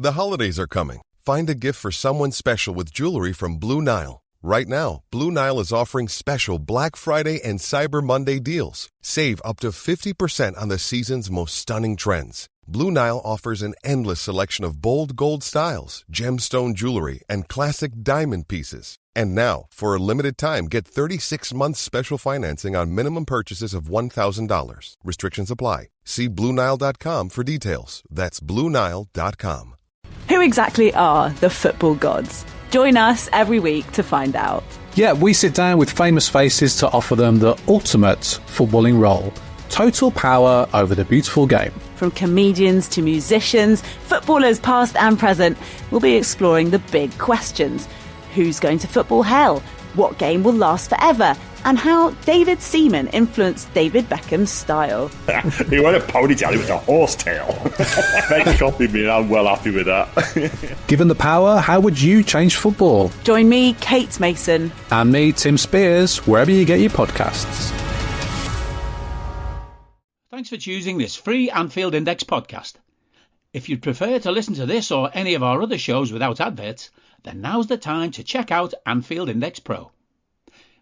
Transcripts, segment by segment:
The holidays are coming. Find a gift for someone special with jewelry from Blue Nile. Right now, Blue Nile is offering special Black Friday and Cyber Monday deals. Save up to 50% on the season's most stunning trends. Blue Nile offers an endless selection of bold gold styles, gemstone jewelry, and classic diamond pieces. And now, for a limited time, get 36 months special financing on minimum purchases of $1,000. Restrictions apply. See BlueNile.com for details. That's BlueNile.com. Who exactly are the football gods? Join us every week to find out. Yeah, we sit down with famous faces to offer them the ultimate footballing role. Total power over the beautiful game. From comedians to musicians, footballers past and present, we'll be exploring the big questions. Who's going to football hell? What game will last forever? And how David Seaman influenced David Beckham's style. He went a ponytail with a horsetail. They copied me and I'm well happy with that. Given the power, how would you change football? Join me, Kate Mason. And me, Tim Spears, wherever you get your podcasts. Thanks for choosing this free Anfield Index podcast. If you'd prefer to listen to this or any of our other shows without adverts, then now's the time to check out Anfield Index Pro.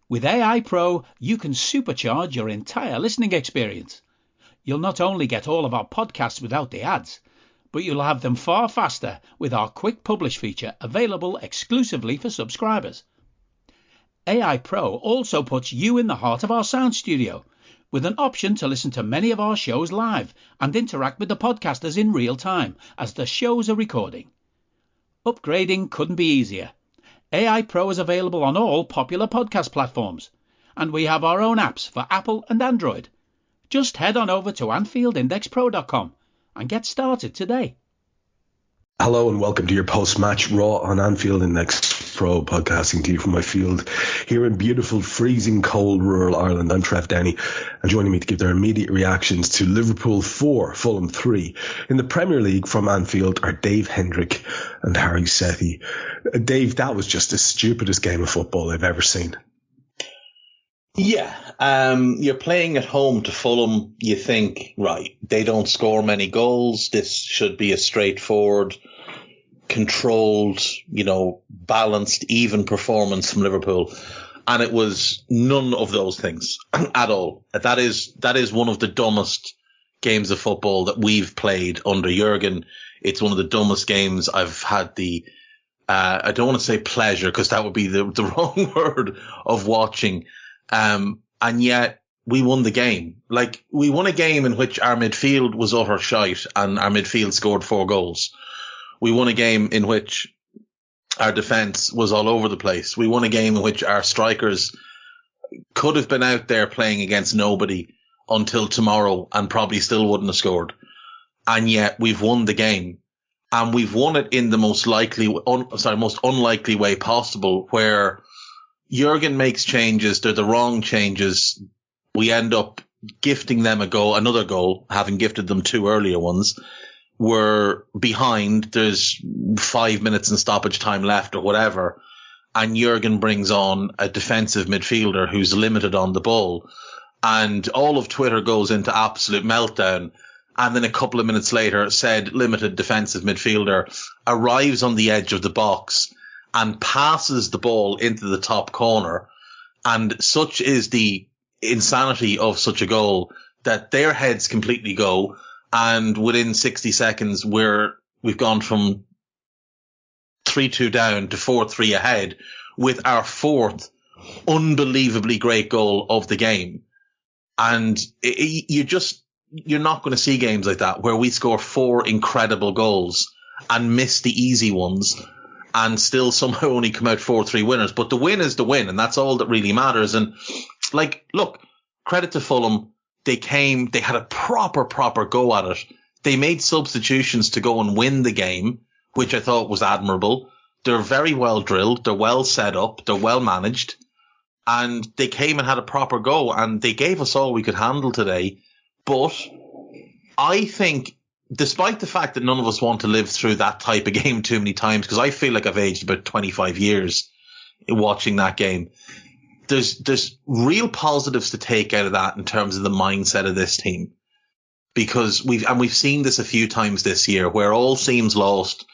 With AI Pro, you can supercharge your entire listening experience. You'll not only get all of our podcasts without the ads, but you'll have them far faster with our Quick Publish feature available exclusively for subscribers. AI Pro also puts you in the heart of our sound studio, with an option to listen to many of our shows live and interact with the podcasters in real time as the shows are recording. Upgrading couldn't be easier. AI Pro is available on all popular podcast platforms, and we have our own apps for Apple and Android. Just head on over to AnfieldIndexPro.com and get started today. Hello and welcome to your post-match Raw on Anfield Index Pro, podcasting to you from my field here in beautiful, freezing cold rural Ireland. I'm Trev Downey, and joining me to give their immediate reactions to Liverpool 4, Fulham 3 in the Premier League from Anfield are Dave Hendrick and Hari Sethi. Dave, that was just the stupidest game of football I've ever seen. Yeah, you're playing at home to Fulham. You think, right, they don't score many goals. This should be a straightforward, controlled, balanced, even performance from Liverpool. And it was none of those things at all. That is one of the dumbest games of football that we've played under Jurgen. It's one of the dumbest games I've had the, I don't want to say pleasure, because that would be the wrong word, of watching. And yet we won the game. Like, we won a game in which our midfield was utter shite and our midfield scored 4 goals. We won a game in which our defence was all over the place. We won a game in which our strikers could have been out there playing against nobody until tomorrow and probably still wouldn't have scored. And yet we've won the game. And we've won it in the most unlikely way possible, where Jurgen makes changes. They're the wrong changes. We end up gifting them another goal, having gifted them 2 earlier ones. We're behind. There's 5 minutes in stoppage time left or whatever. And Jurgen brings on a defensive midfielder who's limited on the ball. And all of Twitter goes into absolute meltdown. And then a couple of minutes later, said limited defensive midfielder arrives on the edge of the box and passes the ball into the top corner. And such is the insanity of such a goal that their heads completely go. And within 60 seconds, we've gone from 3-2 down to 4-3 ahead with our 4th unbelievably great goal of the game. And you're not going to see games like that where we score 4 incredible goals and miss the easy ones and still somehow only come out 4-3 winners. But the win is the win, and that's all that really matters. And, look, credit to Fulham. They had a proper go at it. They made substitutions to go and win the game, which I thought was admirable. They're very well drilled. They're well set up. They're well managed. And they came and had a proper go, and they gave us all we could handle today. But I think, despite the fact that none of us want to live through that type of game too many times, because I feel like I've aged about 25 years in watching that game, there's real positives to take out of that in terms of the mindset of this team. Because we've seen this a few times this year, where all seems lost,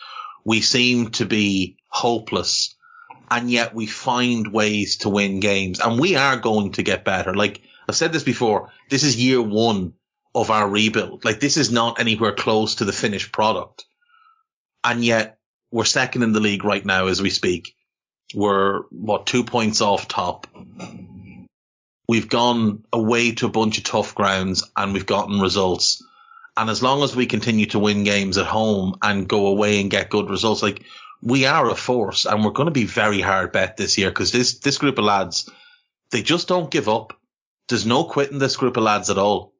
we seem to be hopeless, and yet we find ways to win games, and we are going to get better. Like I've said this before, this is year one of our rebuild. Like this is not anywhere close to the finished product. And yet we're second in the league right now as we speak. We're 2 points off top. We've gone away to a bunch of tough grounds and we've gotten results. And as long as we continue to win games at home and go away and get good results, like we are a force, and we're going to be very hard bet this year because this group of lads, they just don't give up. There's no quitting this group of lads at all.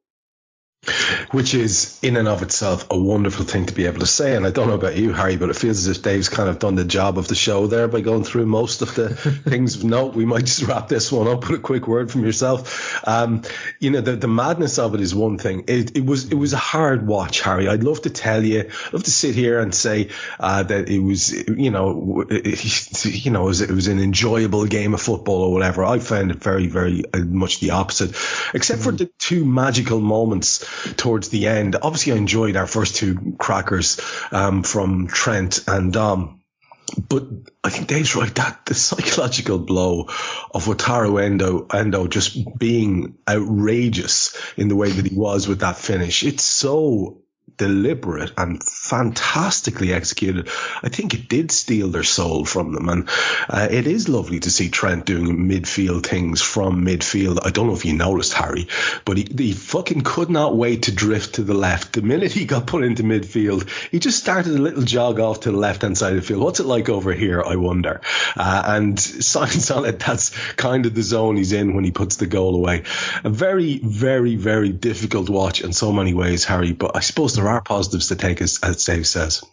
Which is, in and of itself, a wonderful thing to be able to say. And I don't know about you, Harry, but it feels as if Dave's kind of done the job of the show there by going through most of the things of note. We might just wrap this one up with a quick word from yourself. The madness of it is one thing. It was a hard watch, Harry. I'd love to tell you, I'd love to sit here and say that it was, it was an enjoyable game of football or whatever. I found it very, very much the opposite, except for the two magical moments towards the end. Obviously, I enjoyed our first two crackers from Trent and Dom. But I think Dave's right, that the psychological blow of Wataru Endo just being outrageous in the way that he was with that finish. It's so deliberate and fantastically executed. I think it did steal their soul from them, and it is lovely to see Trent doing midfield things from midfield. I don't know if you noticed, Harry, but he fucking could not wait to drift to the left. The minute he got put into midfield, he just started a little jog off to the left-hand side of the field. What's it like over here, I wonder? And signs on it, that's kind of the zone he's in when he puts the goal away. A very, very, very difficult watch in so many ways, Harry, but I suppose there are positives to take, as Dave says.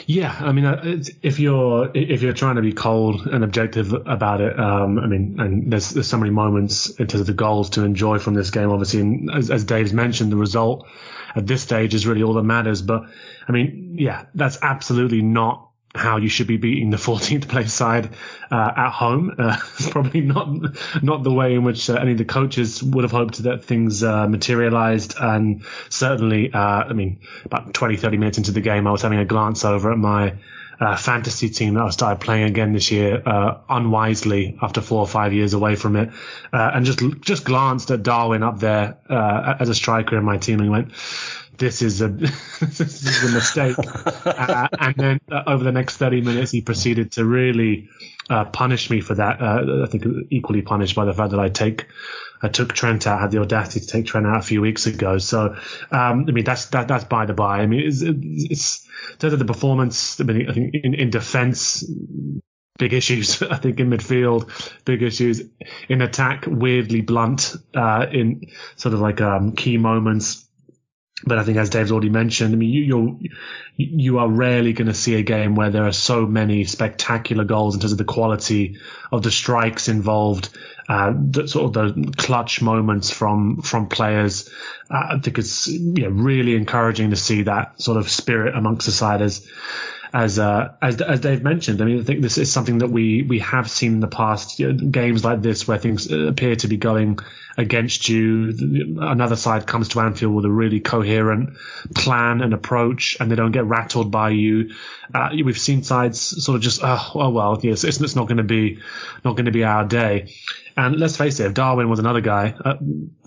Yeah, I mean, if you're trying to be cold and objective about it, and there's so many moments in terms of the goals to enjoy from this game, obviously, and as Dave's mentioned, the result at this stage is really all that matters. But I mean, yeah, that's absolutely not how you should be beating the 14th place side at home. It's probably not the way in which any of the coaches would have hoped that things materialized. And certainly, about 20, 30 minutes into the game, I was having a glance over at my fantasy team that I started playing again this year, unwisely after 4 or 5 years away from it, and just glanced at Darwin up there as a striker in my team and went, this is a mistake. And then over the next 30 minutes, he proceeded to really punish me for that. I think equally punished by the fact that I took Trent out, had the audacity to take Trent out a few weeks ago. So, that's by the by. I mean, it's in terms of the performance, I think in defense, big issues. I think in midfield, big issues. In attack, weirdly blunt in sort of like key moments. But I think, as Dave's already mentioned, I mean, you are rarely going to see a game where there are so many spectacular goals in terms of the quality of the strikes involved, sort of the clutch moments from players. I think it's really encouraging to see that sort of spirit amongst the side as Dave mentioned. I mean, I think this is something that we have seen in the past. Games like this where things appear to be going against you, another side comes to Anfield with a really coherent plan and approach, and they don't get rattled by you. We've seen sides sort of just, yes, it's not going to be our day. And let's face it, if Darwin was another guy,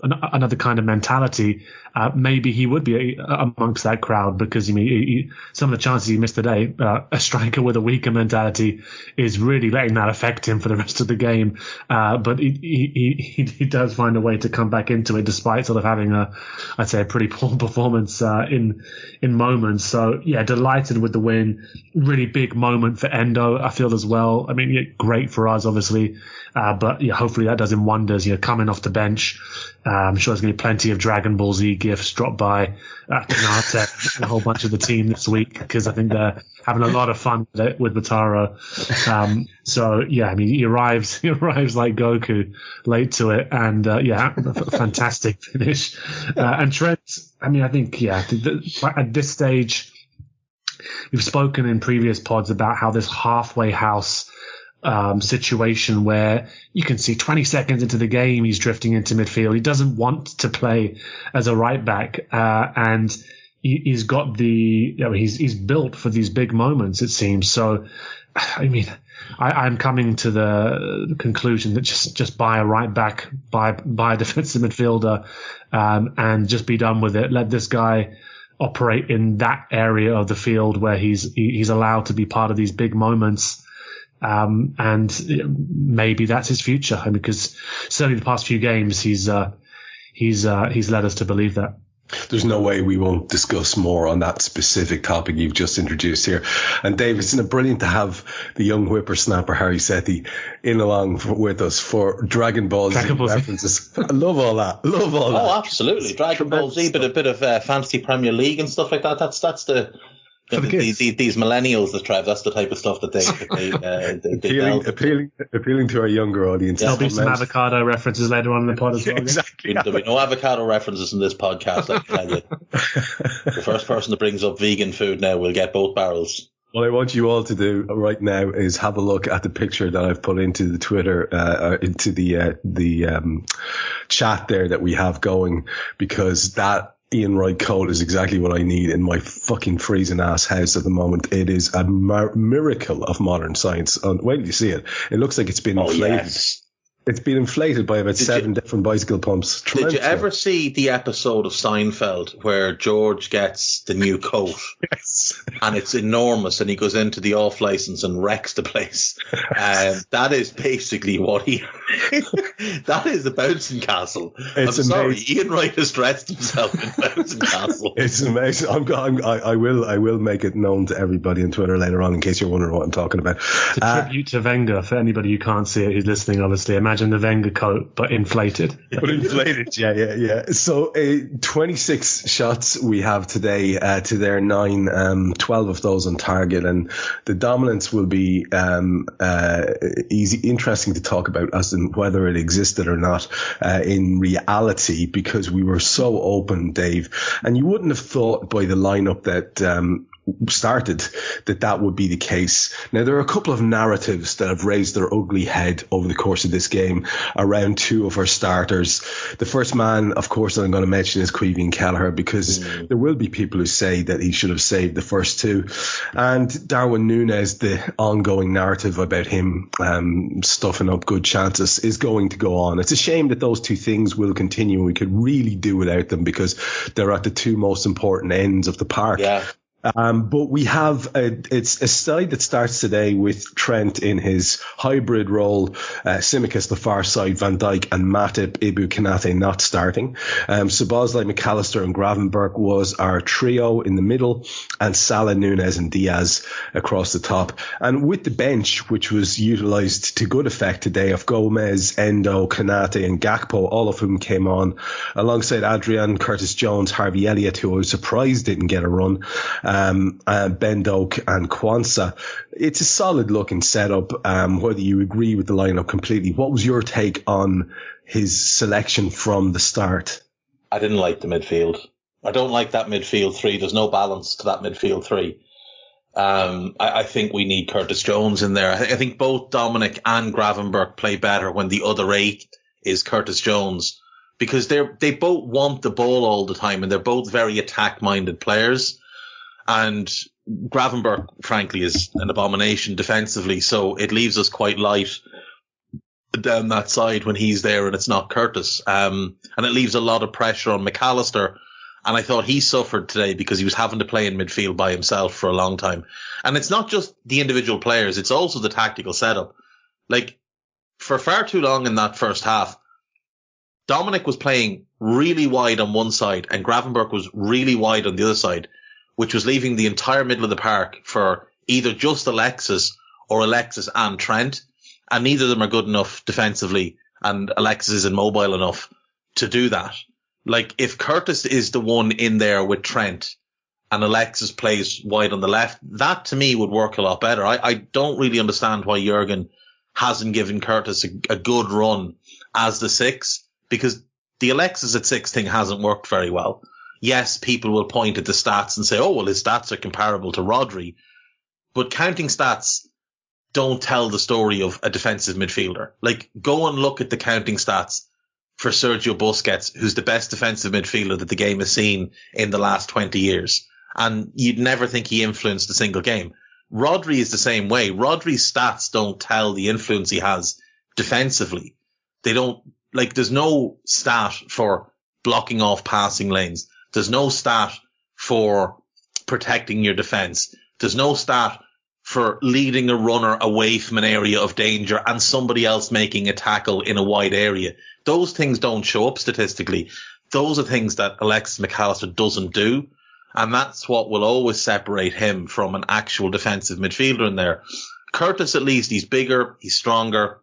another kind of mentality, maybe he would be amongst that crowd, because some of the chances he missed today, a striker with a weaker mentality is really letting that affect him for the rest of the game. But he does find a way to come back into it, despite sort of having I'd say a pretty poor performance in moments. So yeah, delighted with the win. Really big moment for Endo, I feel, as well. I mean, great for us, obviously. But yeah, hopefully that does him wonders, coming off the bench. I'm sure there's going to be plenty of Dragon Ball Z gifts dropped by Kanate and a whole bunch of the team this week, because I think they're having a lot of fun with Wataru. So yeah, I mean, he arrives like Goku late to it, and fantastic finish. And Trent, I mean, I think at this stage, we've spoken in previous pods about how this halfway house situation where you can see 20 seconds into the game he's drifting into midfield. He doesn't want to play as a right back, and he's got he's built for these big moments, it seems. So, I mean, I'm coming to the conclusion that just buy a right back, buy a defensive midfielder, and just be done with it. Let this guy operate in that area of the field where he's allowed to be part of these big moments. And maybe that's his future. I mean, because certainly the past few games, he's led us to believe that. There's no way we won't discuss more on that specific topic you've just introduced here. And Dave, it's brilliant to have the young whippersnapper Hari Sethi in along with us for Dragon Ball Z references. I love all that. Oh, absolutely. Dragon Ball Z, but a bit of fantasy Premier League and stuff like that. That's these millennials that Trev, that's the type of stuff that they appealing to our younger audience. There'll be some avocado references later on in the pod as well. Exactly. There'll be no avocado references in this podcast, I can tell you. The first person that brings up vegan food now will get both barrels. What I want you all to do right now is have a look at the picture that I've put into the Twitter, into the chat there that we have going, because that Ian Wright coat is exactly what I need in my fucking freezing ass house at the moment. It is a miracle of modern science. Wait till you see it. It looks like it's been inflated. Yes. It's been inflated by about seven different bicycle pumps. Did you ever see the episode of Seinfeld where George gets the new coat? Yes. And it's enormous, and he goes into the off license and wrecks the place. That is basically what that is the bouncing castle. It's I'm sorry, Ian Wright has dressed himself in bouncing castle. It's amazing. I will make it known to everybody on Twitter later on in case you're wondering what I'm talking about. It's a tribute to Wenger for anybody who can't see it who's listening, obviously. Imagine the Wenger coat, but inflated. Yeah. So 26 shots we have today to their 9, 12 of those on target, and the dominance will be interesting to talk about as in whether it existed or not in reality, because we were so open, Dave, and you wouldn't have thought by the lineup that started that would be the case. Now, there are a couple of narratives that have raised their ugly head over the course of this game around two of our starters. The first man, of course, that I'm going to mention is Caoimhín Kelleher, because there will be people who say that he should have saved the first two. And Darwin Nunez, the ongoing narrative about him stuffing up good chances, is going to go on. It's a shame that those two things will continue. We could really do without them because they're at the two most important ends of the park. Yeah. But we have it's a side that starts today with Trent in his hybrid role, Tsimikas the far side, Van Dijk and Matip, Ibu Konate not starting. Szoboszlai, McAllister and Gravenberch was our trio in the middle, and Salah, Nunez and Diaz across the top. And with the bench, which was utilised to good effect today, of Gomez, Endo, Konate and Gakpo, all of whom came on alongside Adrian, Curtis Jones, Harvey Elliott, who I was surprised didn't get a run, Ben Doak and Kwanzaa. It's a solid looking setup, whether you agree with the lineup completely. What was your take on his selection from the start? I didn't like the midfield. I don't like that midfield three. There's no balance to that midfield three. I think we need Curtis Jones in there. I think both Dominic and Gravenberch play better when the other 8 is Curtis Jones, because they both want the ball all the time and they're both very attack-minded players. And Gravenberch, frankly, is an abomination defensively, so it leaves us quite light down that side when he's there and it's not Curtis. And it leaves a lot of pressure on McAllister. And I thought he suffered today because he was having to play in midfield by himself for a long time. And it's not just the individual players, it's also the tactical setup. Like, for far too long in that first half, Dominic was playing really wide on one side and Gravenberch was really wide on the other side, which was leaving the entire middle of the park for either just Alexis or Alexis and Trent. And neither of them are good enough defensively, and Alexis isn't mobile enough to do that. Like, if Curtis is the one in there with Trent and Alexis plays wide on the left, that to me would work a lot better. I don't really understand why Jurgen hasn't given Curtis a good run as the 6, because the Alexis at 6 thing hasn't worked very well. Yes, people will point at the stats and say, oh, well, his stats are comparable to Rodri. But counting stats don't tell the story of a defensive midfielder. Like, go and look at the counting stats for Sergio Busquets, who's the best defensive midfielder that the game has seen in the last 20 years. And you'd never think he influenced a single game. Rodri is the same way. Rodri's stats don't tell the influence he has defensively. They don't, like, there's no stat for blocking off passing lanes. There's no stat for protecting your defense. There's no stat for leading a runner away from an area of danger and somebody else making a tackle in a wide area. Those things don't show up statistically. Those are things that Alexis Mac Allister doesn't do. And that's what will always separate him from an actual defensive midfielder in there. Curtis, at least, he's bigger, he's stronger,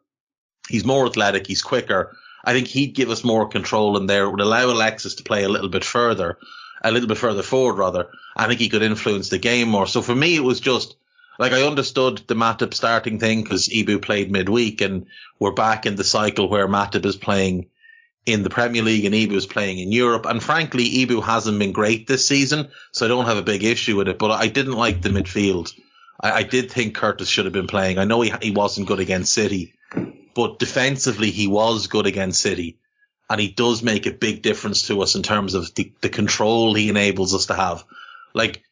he's more athletic, he's quicker. I think he'd give us more control in there. It would allow Alexis to play a little bit further forward, rather. I think he could influence the game more. So for me, it was just, like, I understood the Matip starting thing because Ibu played midweek and we're back in the cycle where Matip is playing in the Premier League and Ibu is playing in Europe. And frankly, Ibu hasn't been great this season, so I don't have a big issue with it. But I didn't like the midfield. I did think Curtis should have been playing. I know he wasn't good against City, but defensively he was good against City. And he does make a big difference to us in terms of the control he enables us to have. Like,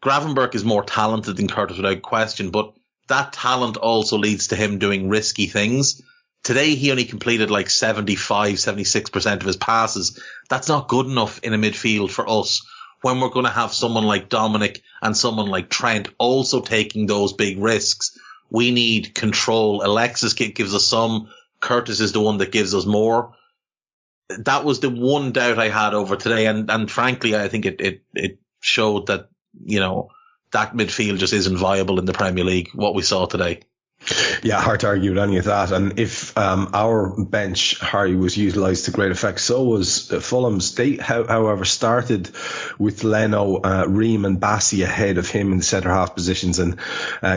Gravenberch is more talented than Curtis without question, but that talent also leads to him doing risky things. Today, he only completed like 76% of his passes. That's not good enough in a midfield for us when we're going to have someone like Dominic and someone like Trent also taking those big risks. We need control. Alexis gives us some. Curtis is the one that gives us more. That was the one doubt I had over today. And frankly, I think it showed that, you know, that midfield just isn't viable in the Premier League, what we saw today. Yeah, hard to argue with any of that. And if our bench, Harry, was utilised to great effect, so was Fulham's. They, however, started with Leno, Ream and Bassi ahead of him in the centre-half positions, and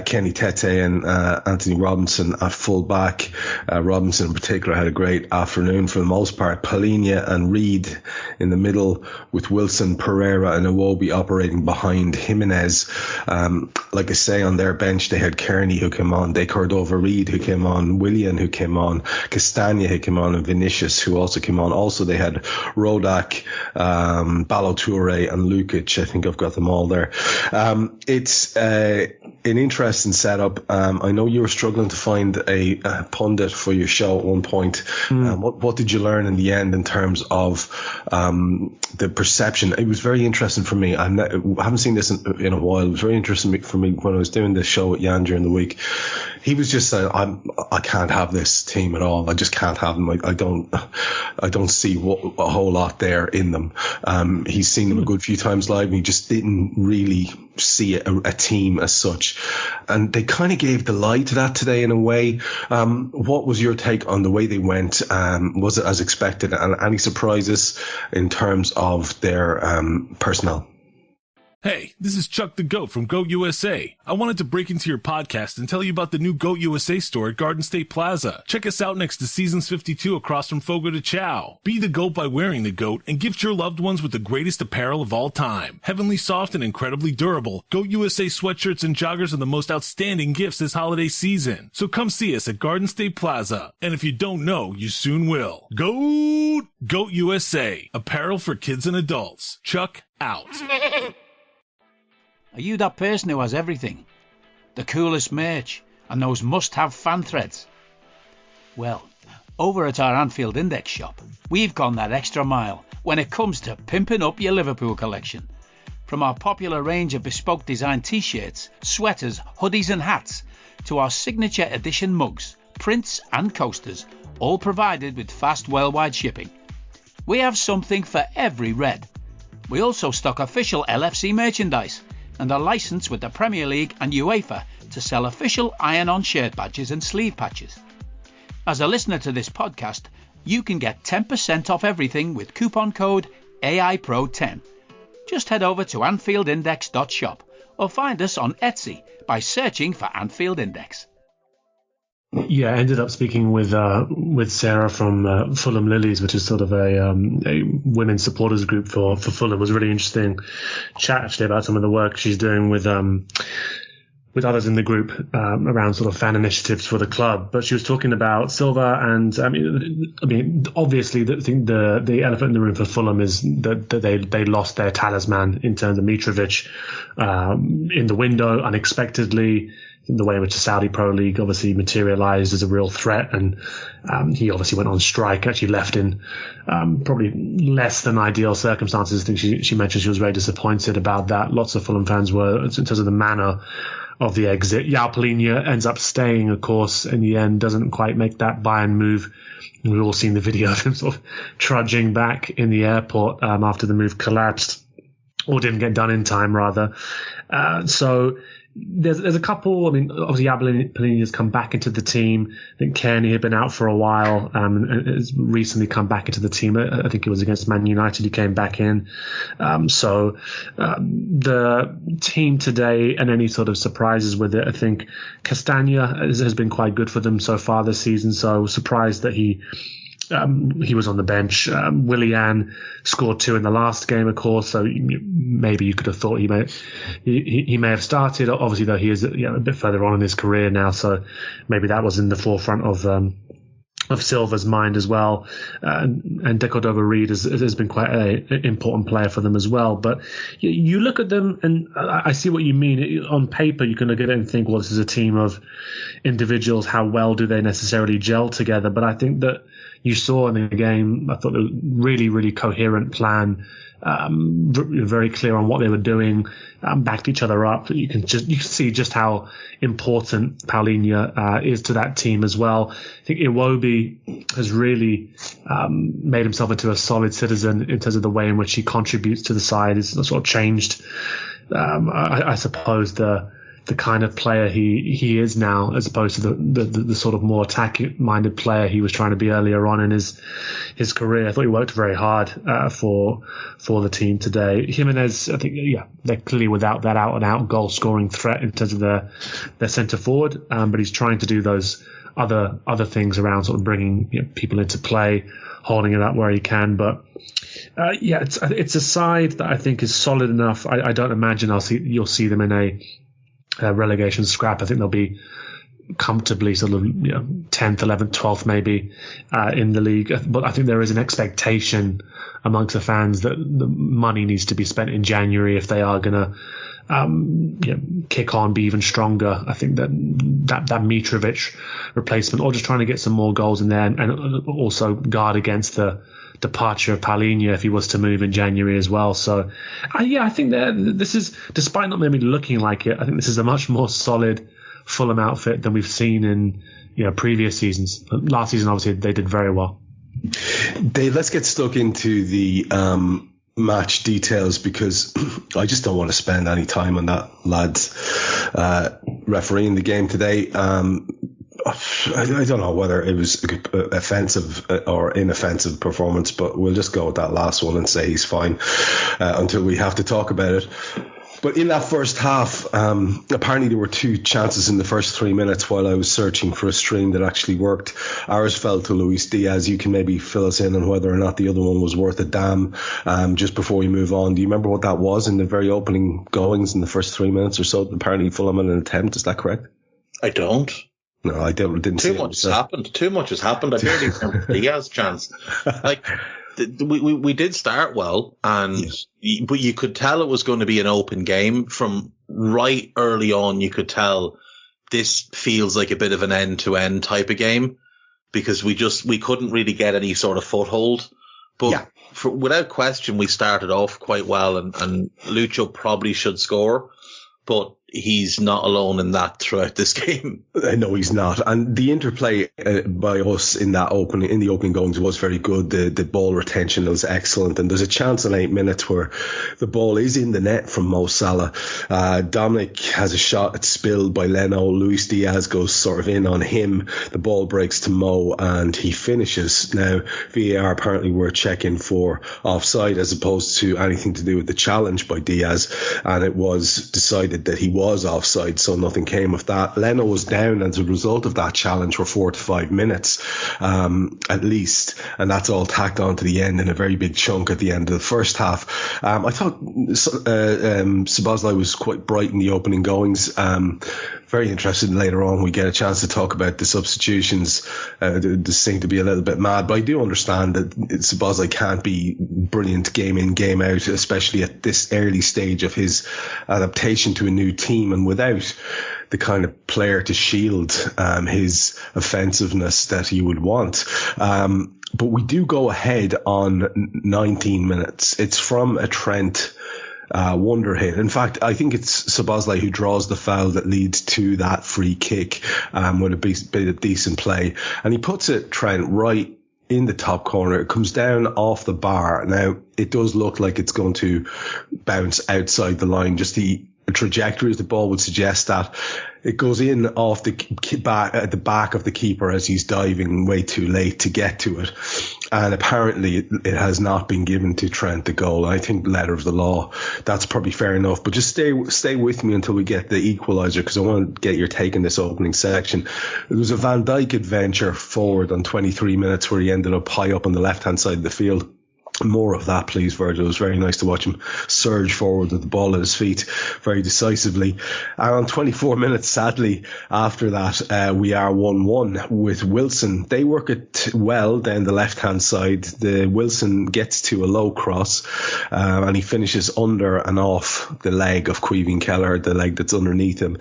Kenny Tete and Anthony Robinson at full-back. Robinson in particular had a great afternoon for the most part. Palhinha and Reid in the middle, with Wilson, Pereira and Iwobi operating behind Jimenez. Like I say, on their bench, they had Kearney who came on, they Cordova-Reid who came on, Willian who came on, Castagna who came on, and Vinicius who also came on. Also, they had Rodak, Ballo-Touré and Lukic. I think I've got them all there. It's an interesting setup. I know you were struggling to find a pundit for your show at one point. What did you learn in the end in terms of the perception? It was very interesting for me. I haven't seen this in a while. It was very interesting for me when I was doing this show at Jan during the week. He was just saying, I can't have this team at all. I just can't have them. I don't see a whole lot there in them. He's seen them a good few times live, and he just didn't really see a team as such. And they kind of gave the lie to that today in a way. What was your take on the way they went? Was it as expected? And any surprises in terms of their personnel? Hey, this is Chuck the Goat from Goat USA. I wanted to break into your podcast and tell you about the new Goat USA store at Garden State Plaza. Check us out next to Seasons 52 across from Fogo de Chao. Be the goat by wearing the goat and gift your loved ones with the greatest apparel of all time. Heavenly soft and incredibly durable, Goat USA sweatshirts and joggers are the most outstanding gifts this holiday season. So come see us at Garden State Plaza. And if you don't know, you soon will. Goat USA. Apparel for kids and adults. Chuck out. Are you that person who has everything? The coolest merch and those must-have fan threads? Well, over at our Anfield Index shop, we've gone that extra mile when it comes to pimping up your Liverpool collection. From our popular range of bespoke design t-shirts, sweaters, hoodies and hats, to our signature edition mugs, prints and coasters, all provided with fast worldwide shipping. We have something for every red. We also stock official LFC merchandise and are licensed with the Premier League and UEFA to sell official iron-on shirt badges and sleeve patches. As a listener to this podcast, you can get 10% off everything with coupon code AIPRO10. Just head over to AnfieldIndex.shop or find us on Etsy by searching for Anfield Index. Yeah, I ended up speaking with Sarah from Fulham Lilies, which is sort of a women's supporters group for Fulham. It was a really interesting chat actually about some of the work she's doing with with others in the group around sort of fan initiatives for the club. But she was talking about Silva, and I mean, obviously, the elephant in the room for Fulham is that they lost their talisman in terms of Mitrovic in the window unexpectedly. The way in which the Saudi Pro League obviously materialised as a real threat, and he obviously went on strike, actually left in probably less than ideal circumstances. I think she mentioned she was very disappointed about that. Lots of Fulham fans were, in terms of the manner of the exit. João Palhinha ends up staying, of course, in the end, doesn't quite make that Bayern move. We've all seen the video of him sort of trudging back in the airport after the move collapsed, or didn't get done in time, rather. So there's a couple. I mean, obviously, Palhinha has come back into the team. I think Kearney had been out for a while and has recently come back into the team. I think it was against Man United he came back in. So the team today, and any sort of surprises with it, I think Castagna has been quite good for them so far this season. So I was surprised that he was on the bench. Willian scored 2 in the last game, of course, so maybe you could have thought he may have started. Obviously, though, he is a bit further on in his career now, so maybe that was in the forefront of Silva's mind as well. And Decordova-Reid has been quite an important player for them as well. But you look at them, and I see what you mean. On paper, you can look at it and think, well, this is a team of individuals. How well do they necessarily gel together? But I think that you saw in the game, I thought it was a really, really coherent plan, very clear on what they were doing, backed each other up. You can see just how important Palhinha is to that team as well. I think Iwobi has really made himself into a solid citizen in terms of the way in which he contributes to the side. It's sort of changed, I suppose, the kind of player he is now, as opposed to the sort of more attack-minded player he was trying to be earlier on in his career. I thought he worked very hard for the team today. Jimenez, I think, they're clearly without that out-and-out goal-scoring threat in terms of their centre-forward, but he's trying to do those other things around sort of bringing people into play, holding it up where he can. But it's a side that I think is solid enough. I don't imagine you'll see them in a relegation scrap. I think they'll be comfortably sort of 10th, 11th, 12th maybe in the league. But I think there is an expectation amongst the fans that the money needs to be spent in January if they are going to kick on, be even stronger. I think that Mitrovic replacement, or just trying to get some more goals in there, and also guard against the departure of Palhinha if he was to move in January as well. So I think that this is, despite not maybe looking like it, I think this is a much more solid Fulham outfit than we've seen in previous seasons. Last season, obviously, they did very well. Dave, let's get stuck into the match details, because I just don't want to spend any time on that, lads. Refereeing the game today, I don't know whether it was offensive or inoffensive performance, but we'll just go with that last one and say he's fine until we have to talk about it. But in that first half, apparently there were 2 chances in the first 3 minutes while I was searching for a stream that actually worked. Ours fell to Luis Diaz. You can maybe fill us in on whether or not the other one was worth a damn. Just before we move on, do you remember what that was in the very opening goings in the first 3 minutes or so? Apparently Fulham had an attempt. Is that correct? I don't. No, I didn't. Too much has happened. Too much has happened. I barely remember Diaz's chance. We did start well, but you could tell it was going to be an open game from right early on. You could tell this feels like a bit of an end-to-end type of game, because we couldn't really get any sort of foothold. But without question, we started off quite well, and Lucho probably should score, but he's not alone in that throughout this game. No, he's not. And the interplay by us in the opening goings was very good. The ball retention was excellent. And there's a chance in 8 minutes where the ball is in the net from Mo Salah. Dominic has a shot. It's spilled by Leno. Luis Diaz goes sort of in on him. The ball breaks to Mo and he finishes. Now, VAR apparently were checking for offside as opposed to anything to do with the challenge by Diaz. And it was decided that he was offside, so nothing came of that. Leno was down as a result of that challenge for 4 to 5 minutes, at least, and that's all tacked on to the end in a very big chunk at the end of the first half. I thought Szoboszlai was quite bright in the opening goings. Very interested later on we get a chance to talk about the substitutions. They seem to be a little bit mad, but I do understand that Szoboszlai can't be brilliant game in, game out, especially at this early stage of his adaptation to a new team and without the kind of player to shield his offensiveness that you would want. But we do go ahead on 19 minutes. It's from a Trent wonder hit. In fact, I think it's Szoboszlai who draws the foul that leads to that free kick with a bit of decent play. And he puts it, Trent, right in the top corner. It comes down off the bar. Now, it does look like it's going to bounce outside the line. Just the trajectory of the ball would suggest that. It goes in off the back, at the back of the keeper as he's diving way too late to get to it. And apparently it has not been given to Trent, the goal. I think letter of the law, that's probably fair enough. But just stay with me until we get the equaliser, because I want to get your take in this opening section. It was a Van Dijk adventure forward on 23 minutes where he ended up high up on the left-hand side of the field. More of that, please, Virgil. It was very nice to watch him surge forward with the ball at his feet very decisively. And on 24 minutes, sadly, after that, we are 1-1 with Wilson. They work it well down the left-hand side. The Wilson gets to a low cross, and he finishes under and off the leg of Caoimhín Kelleher, the leg that's underneath him.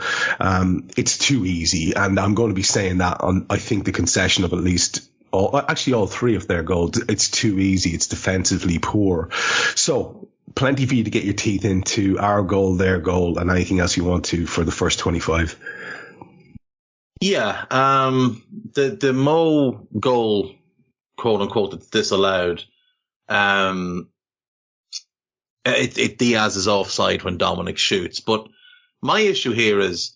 It's too easy, and I'm going to be saying that on, I think, the concession of at least all three of their goals. It's too easy. It's defensively poor. So plenty for you to get your teeth into. Our goal, their goal, and anything else you want to for the first 25. Yeah. The Mo goal, quote unquote, that's disallowed. Diaz is offside when Dominic shoots. But my issue here is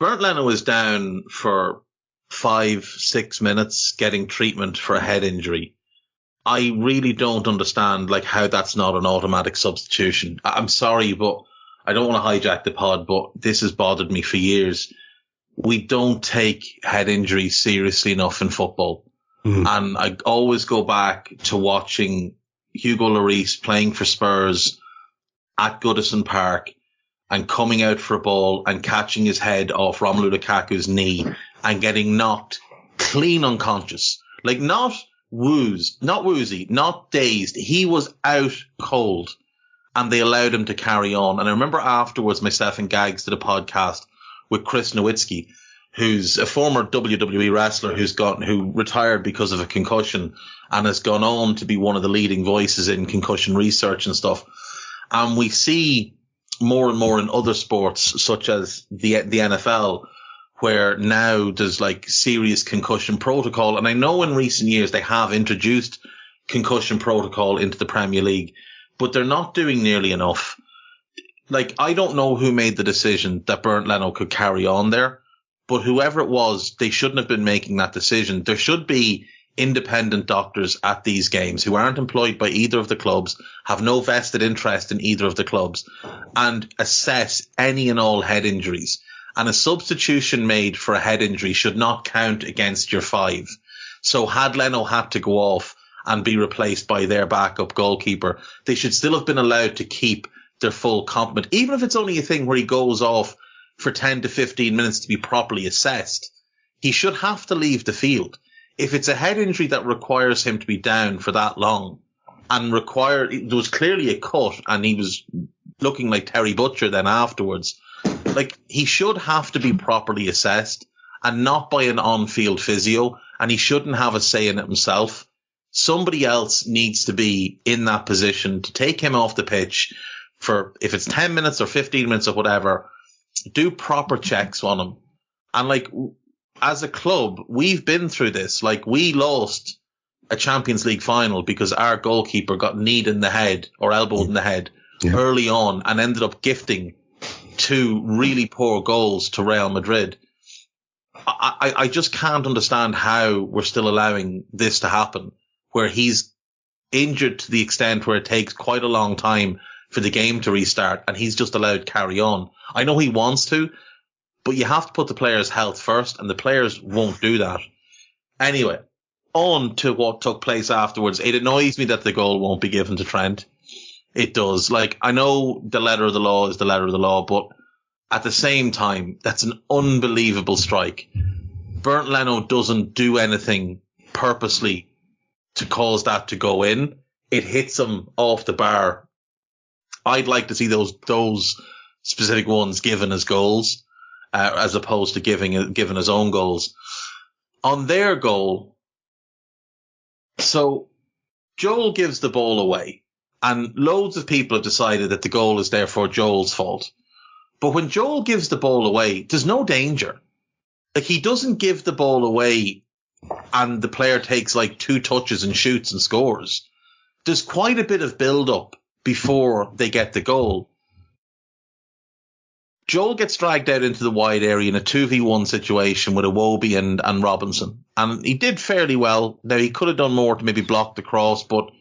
Bernd Leno is down for 5-6 minutes getting treatment for a head injury. I really don't understand how that's not an automatic substitution. I'm sorry, but I don't want to hijack the pod, but this has bothered me for years. We don't take head injuries seriously enough in football. And I always go back to watching Hugo Lloris playing for Spurs at Goodison Park and coming out for a ball and catching his head off Romelu Lukaku's knee and getting knocked clean unconscious. Not woozy, not dazed. He was out cold, and they allowed him to carry on. And I remember afterwards, myself and Gags did a podcast with Chris Nowitzki, who's a former WWE wrestler who retired because of a concussion and has gone on to be one of the leading voices in concussion research and stuff. And we see more and more in other sports, such as the NFL, where now there's serious concussion protocol. And I know in recent years they have introduced concussion protocol into the Premier League, but they're not doing nearly enough. I don't know who made the decision that Bernd Leno could carry on there, but whoever it was, they shouldn't have been making that decision. There should be independent doctors at these games who aren't employed by either of the clubs, have no vested interest in either of the clubs, and assess any and all head injuries. And a substitution made for a head injury should not count against your 5. So had Leno had to go off and be replaced by their backup goalkeeper, they should still have been allowed to keep their full complement, even if it's only a thing where he goes off for 10 to 15 minutes to be properly assessed. He should have to leave the field. If it's a head injury that requires him to be down for that long and there was clearly a cut and he was looking like Terry Butcher then afterwards, he should have to be properly assessed and not by an on-field physio, and he shouldn't have a say in it himself. Somebody else needs to be in that position to take him off the pitch for, if it's 10 minutes or 15 minutes or whatever, do proper checks on him. And as a club, we've been through this. We lost a Champions League final because our goalkeeper got kneed in the head or elbowed in the head early on and ended up gifting 2 really poor goals to Real Madrid. I just can't understand how we're still allowing this to happen, where he's injured to the extent where it takes quite a long time for the game to restart, and he's just allowed carry on. I know he wants to, but you have to put the players' health first, and the players won't do that. Anyway, on to what took place afterwards. It annoys me that the goal won't be given to Trent. It does. Like, I know the letter of the law is the letter of the law, but at the same time, that's an unbelievable strike. Bernd Leno doesn't do anything purposely to cause that to go in. It hits him off the bar. I'd like to see those specific ones given as goals, as opposed to given his own goals. On their goal, so Joel gives the ball away, and loads of people have decided that the goal is therefore Joel's fault. But when Joel gives the ball away, there's no danger. Like, he doesn't give the ball away and the player takes like 2 touches and shoots and scores. There's quite a bit of build-up before they get the goal. Joel gets dragged out into the wide area in a 2v1 situation with Iwobi and Robinson. And he did fairly well. Now, he could have done more to maybe block the cross, but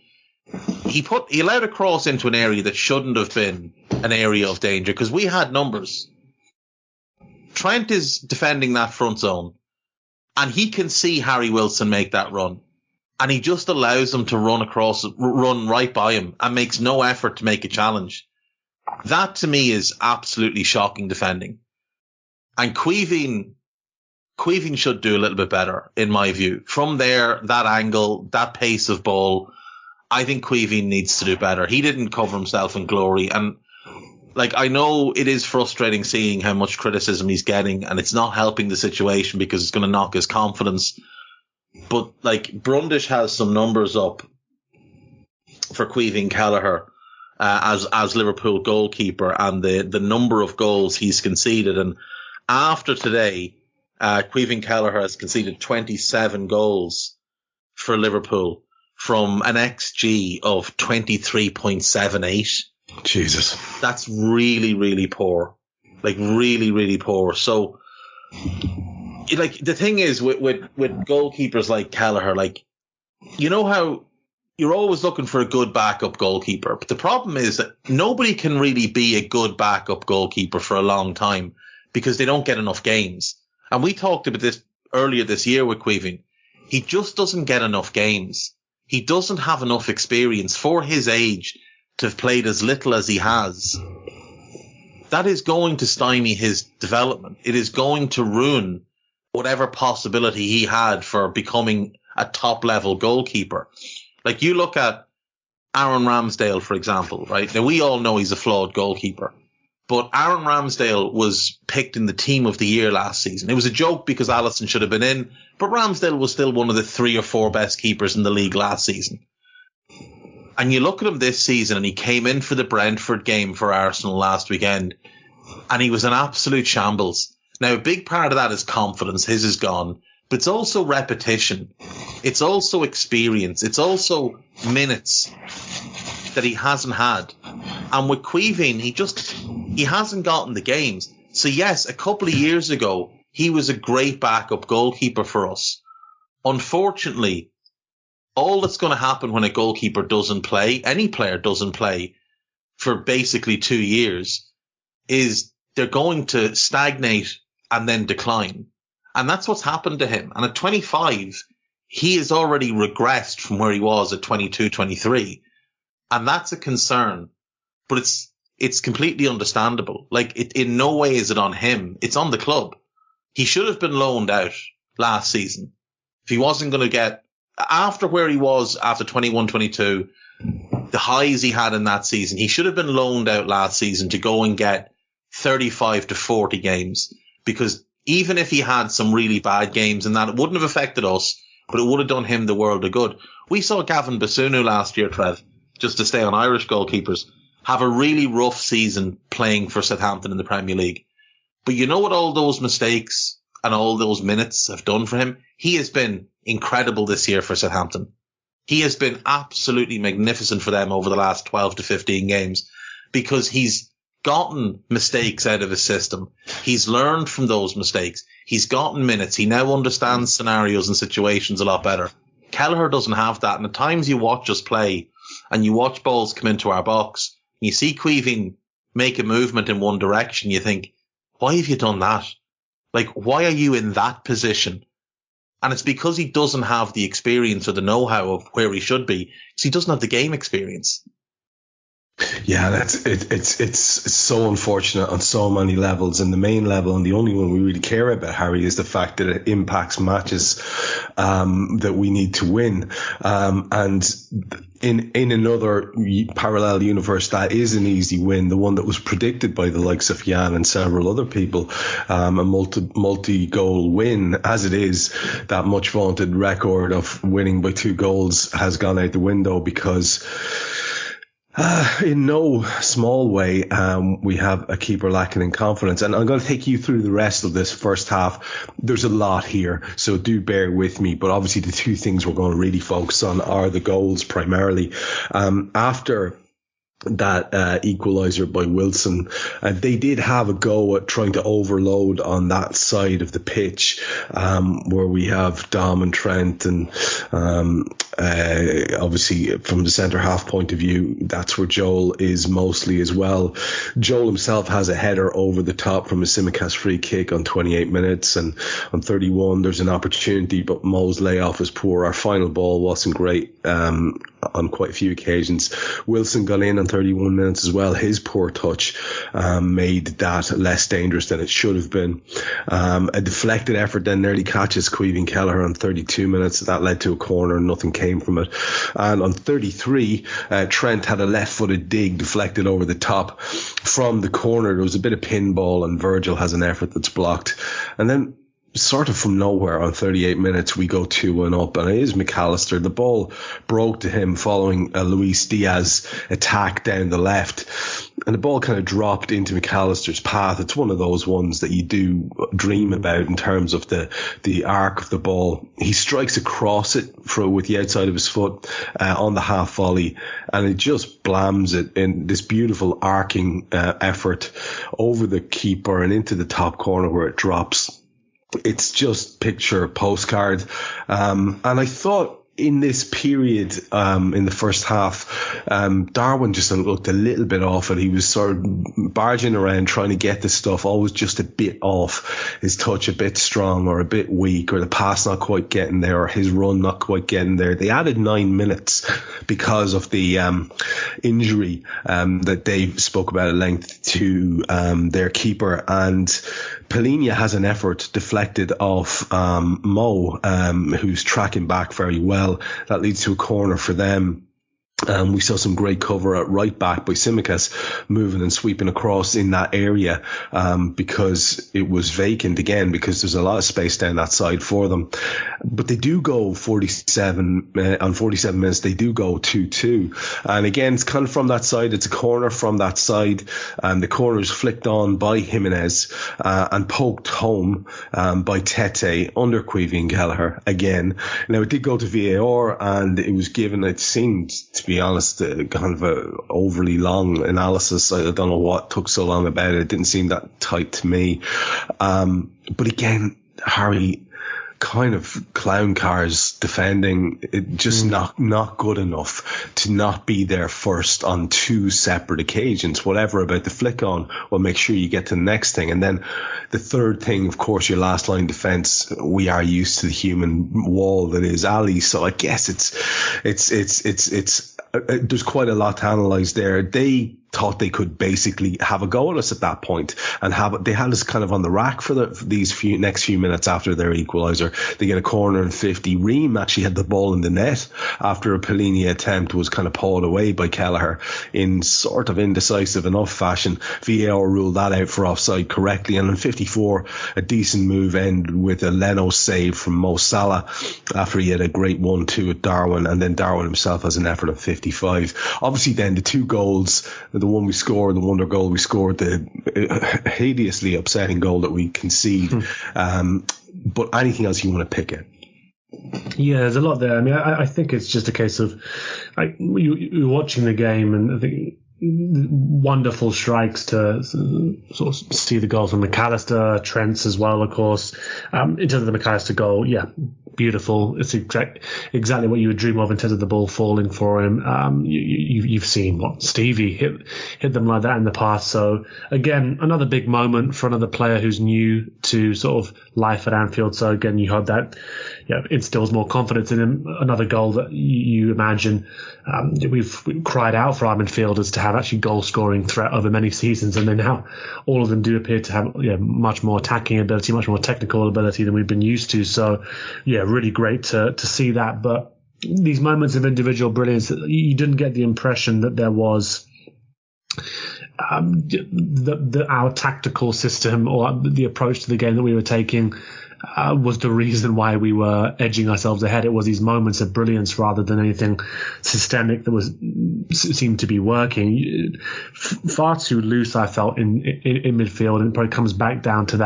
he allowed a cross into an area that shouldn't have been an area of danger, because we had numbers. Trent is defending that front zone, and he can see Harry Wilson make that run, and he just allows him to run right by him, and makes no effort to make a challenge. That to me is absolutely shocking defending. And Caoimhín should do a little bit better, in my view. From there, that angle, that pace of ball, I think Caoimhín needs to do better. He didn't cover himself in glory. And like, I know it is frustrating seeing how much criticism he's getting, and it's not helping the situation because it's going to knock his confidence. But like, Brundish has some numbers up for Caoimhín Kelleher as Liverpool goalkeeper, and the number of goals he's conceded. And after today, Caoimhín Kelleher has conceded 27 goals for Liverpool, from an XG of 23.78. Jesus. That's really, really poor. Like, really, really poor. So, like, the thing is with goalkeepers like Kelleher, like, you know how you're always looking for a good backup goalkeeper, but the problem is that nobody can really be a good backup goalkeeper for a long time because they don't get enough games. And we talked about this earlier this year with Caoimhín. He just doesn't get enough games. He doesn't have enough experience for his age to have played as little as he has. That is going to stymie his development. It is going to ruin whatever possibility he had for becoming a top-level goalkeeper. Like, you look at Aaron Ramsdale, for example, right? Now, we all know he's a flawed goalkeeper, but Aaron Ramsdale was picked in the team of the year last season. It was a joke because Alisson should have been in, but Ramsdale was still one of the 3 or 4 best keepers in the league last season. And you look at him this season, and he came in for the Brentford game for Arsenal last weekend, and he was an absolute shambles. Now, a big part of that is confidence. His is gone. But it's also repetition. It's also experience. It's also minutes that he hasn't had. And with Caoimhín, he hasn't gotten the games. So yes, a couple of years ago, he was a great backup goalkeeper for us. Unfortunately, all that's going to happen when a goalkeeper doesn't play, any player doesn't play for basically 2 years, is they're going to stagnate and then decline. And that's what's happened to him. And at 25, he has already regressed from where he was at 22, 23. And that's a concern. But it's completely understandable. Like, in no way is it on him. It's on the club. He should have been loaned out last season. If he wasn't going to get, after where he was after 21, 22, the highs he had in that season, he should have been loaned out last season to go and get 35 to 40 games. Because even if he had some really bad games and that, it wouldn't have affected us, but it would have done him the world of good. We saw Gavin Basunu last year, Trev, just to stay on Irish goalkeepers, have a really rough season playing for Southampton in the Premier League. But you know what all those mistakes and all those minutes have done for him? He has been incredible this year for Southampton. He has been absolutely magnificent for them over the last 12 to 15 games because he's gotten mistakes out of his system. He's learned from those mistakes. He's gotten minutes. He now understands scenarios and situations a lot better. Kelleher doesn't have that. And at times you watch us play and you watch balls come into our box, You see Caoimhín make a movement in one direction, you think, why have you done that? Like, why are you in that position? And it's because he doesn't have the experience or the know-how of where he should be, because he doesn't have the game experience. Yeah, it's so unfortunate on so many levels. And the main level, and the only one we really care about, Harry, is the fact that it impacts matches that we need to win. And in another parallel universe, that is an easy win, the one that was predicted by the likes of Jan and several other people, a multi-goal win. As it is, that much vaunted record of winning by 2 goals has gone out the window because in no small way, we have a keeper lacking in confidence. And I'm going to take you through the rest of this first half. There's a lot here, so do bear with me. But obviously the 2 things we're going to really focus on are the goals primarily. After that equaliser by Wilson, they did have a go at trying to overload on that side of the pitch, where we have Dom and Trent, and obviously from the centre half point of view, that's where Joel is mostly as well. Joel himself has a header over the top from a Tsimikas free kick on 28 minutes, and on 31 there's an opportunity, but Mo's layoff was poor. Our final ball wasn't great on quite a few occasions. Wilson got in on 31 minutes as well. His poor touch made that less dangerous than it should have been. A deflected effort then nearly catches Caoimhín Kelleher on 32 minutes. That led to a corner and nothing came from it. And on 33, Trent had a left-footed dig deflected over the top from the corner. There was a bit of pinball, and Virgil has an effort that's blocked. And then sort of from nowhere on 38 minutes, we go 2-1 up, and it is McAllister. The ball broke to him following a Luis Diaz attack down the left, and the ball kind of dropped into McAllister's path. It's one of those ones that you do dream about in terms of the arc of the ball. He strikes across it with the outside of his foot on the half volley, and it just blams it in this beautiful arcing effort over the keeper and into the top corner where it drops. It's just picture postcard. And I thought in this period, in the first half, Darwin just looked a little bit off it. He was sort of barging around trying to get the stuff, always just a bit off, his touch a bit strong or a bit weak, or the pass not quite getting there, or his run not quite getting there. They added 9 minutes because of the injury that Dave spoke about at length to their keeper, and Polinia has an effort deflected off Mo, who's tracking back very well. That leads to a corner for them. We saw some great cover at right back by Tsimikas, moving and sweeping across in that area because it was vacant again, because there's a lot of space down that side for them. But they do go 47 minutes, they do go 2-2. And again, it's kind of from that side. It's a corner from that side. The corner is flicked on by Jimenez and poked home by Tete under Caoimhín Kelleher again. Now, it did go to VAR, and it was given, it seemed to be honest, kind of a overly long analysis. I don't know what took so long about it. It didn't seem that tight to me. But again, Harry, kind of clown cars defending, it just not good enough to not be there first on 2 separate occasions. Whatever about the flick on, well, make sure you get to the next thing. And then the third thing, of course, your last line defense. We are used to the human wall that is Ali, so I guess it's there's quite a lot to analyze there. They thought they could basically have a go at us at that point, and they had us kind of on the rack for these next few minutes after their equaliser. They get a corner in 50. Ream actually had the ball in the net after a Polinia attempt was kind of pawed away by Kelleher in sort of indecisive enough fashion. VAR ruled that out for offside correctly, and in 54, a decent move ended with a Leno save from Mo Salah after he had a great 1-2 at Darwin, and then Darwin himself has an effort of 55. Obviously then the 2 goals, the one we scored, the wonder goal we scored, the hideously upsetting goal that we concede. But anything else you want to pick at? Yeah, there's a lot there. I mean, I think it's just a case of you're watching the game, and I think wonderful strikes to sort of see the goals from McAllister, Trent's as well, of course. In terms of the McAllister goal, yeah, beautiful. It's exactly what you would dream of in terms of the ball falling for him. You've seen what Stevie hit them like that in the past. So again, another big moment for another player who's new to sort of life at Anfield. So again, you hope that instills more confidence in him. Another goal that you imagine we've cried out for our midfielders to have actually goal scoring threat over many seasons, and then now all of them do appear to have much more attacking ability, much more technical ability than we've been used to. So really great to see that. But these moments of individual brilliance, you didn't get the impression that there was our tactical system or the approach to the game that we were taking was the reason why we were edging ourselves ahead. It was these moments of brilliance rather than anything systemic that seemed to be working. Far too loose, I felt, in midfield, and it probably comes back down to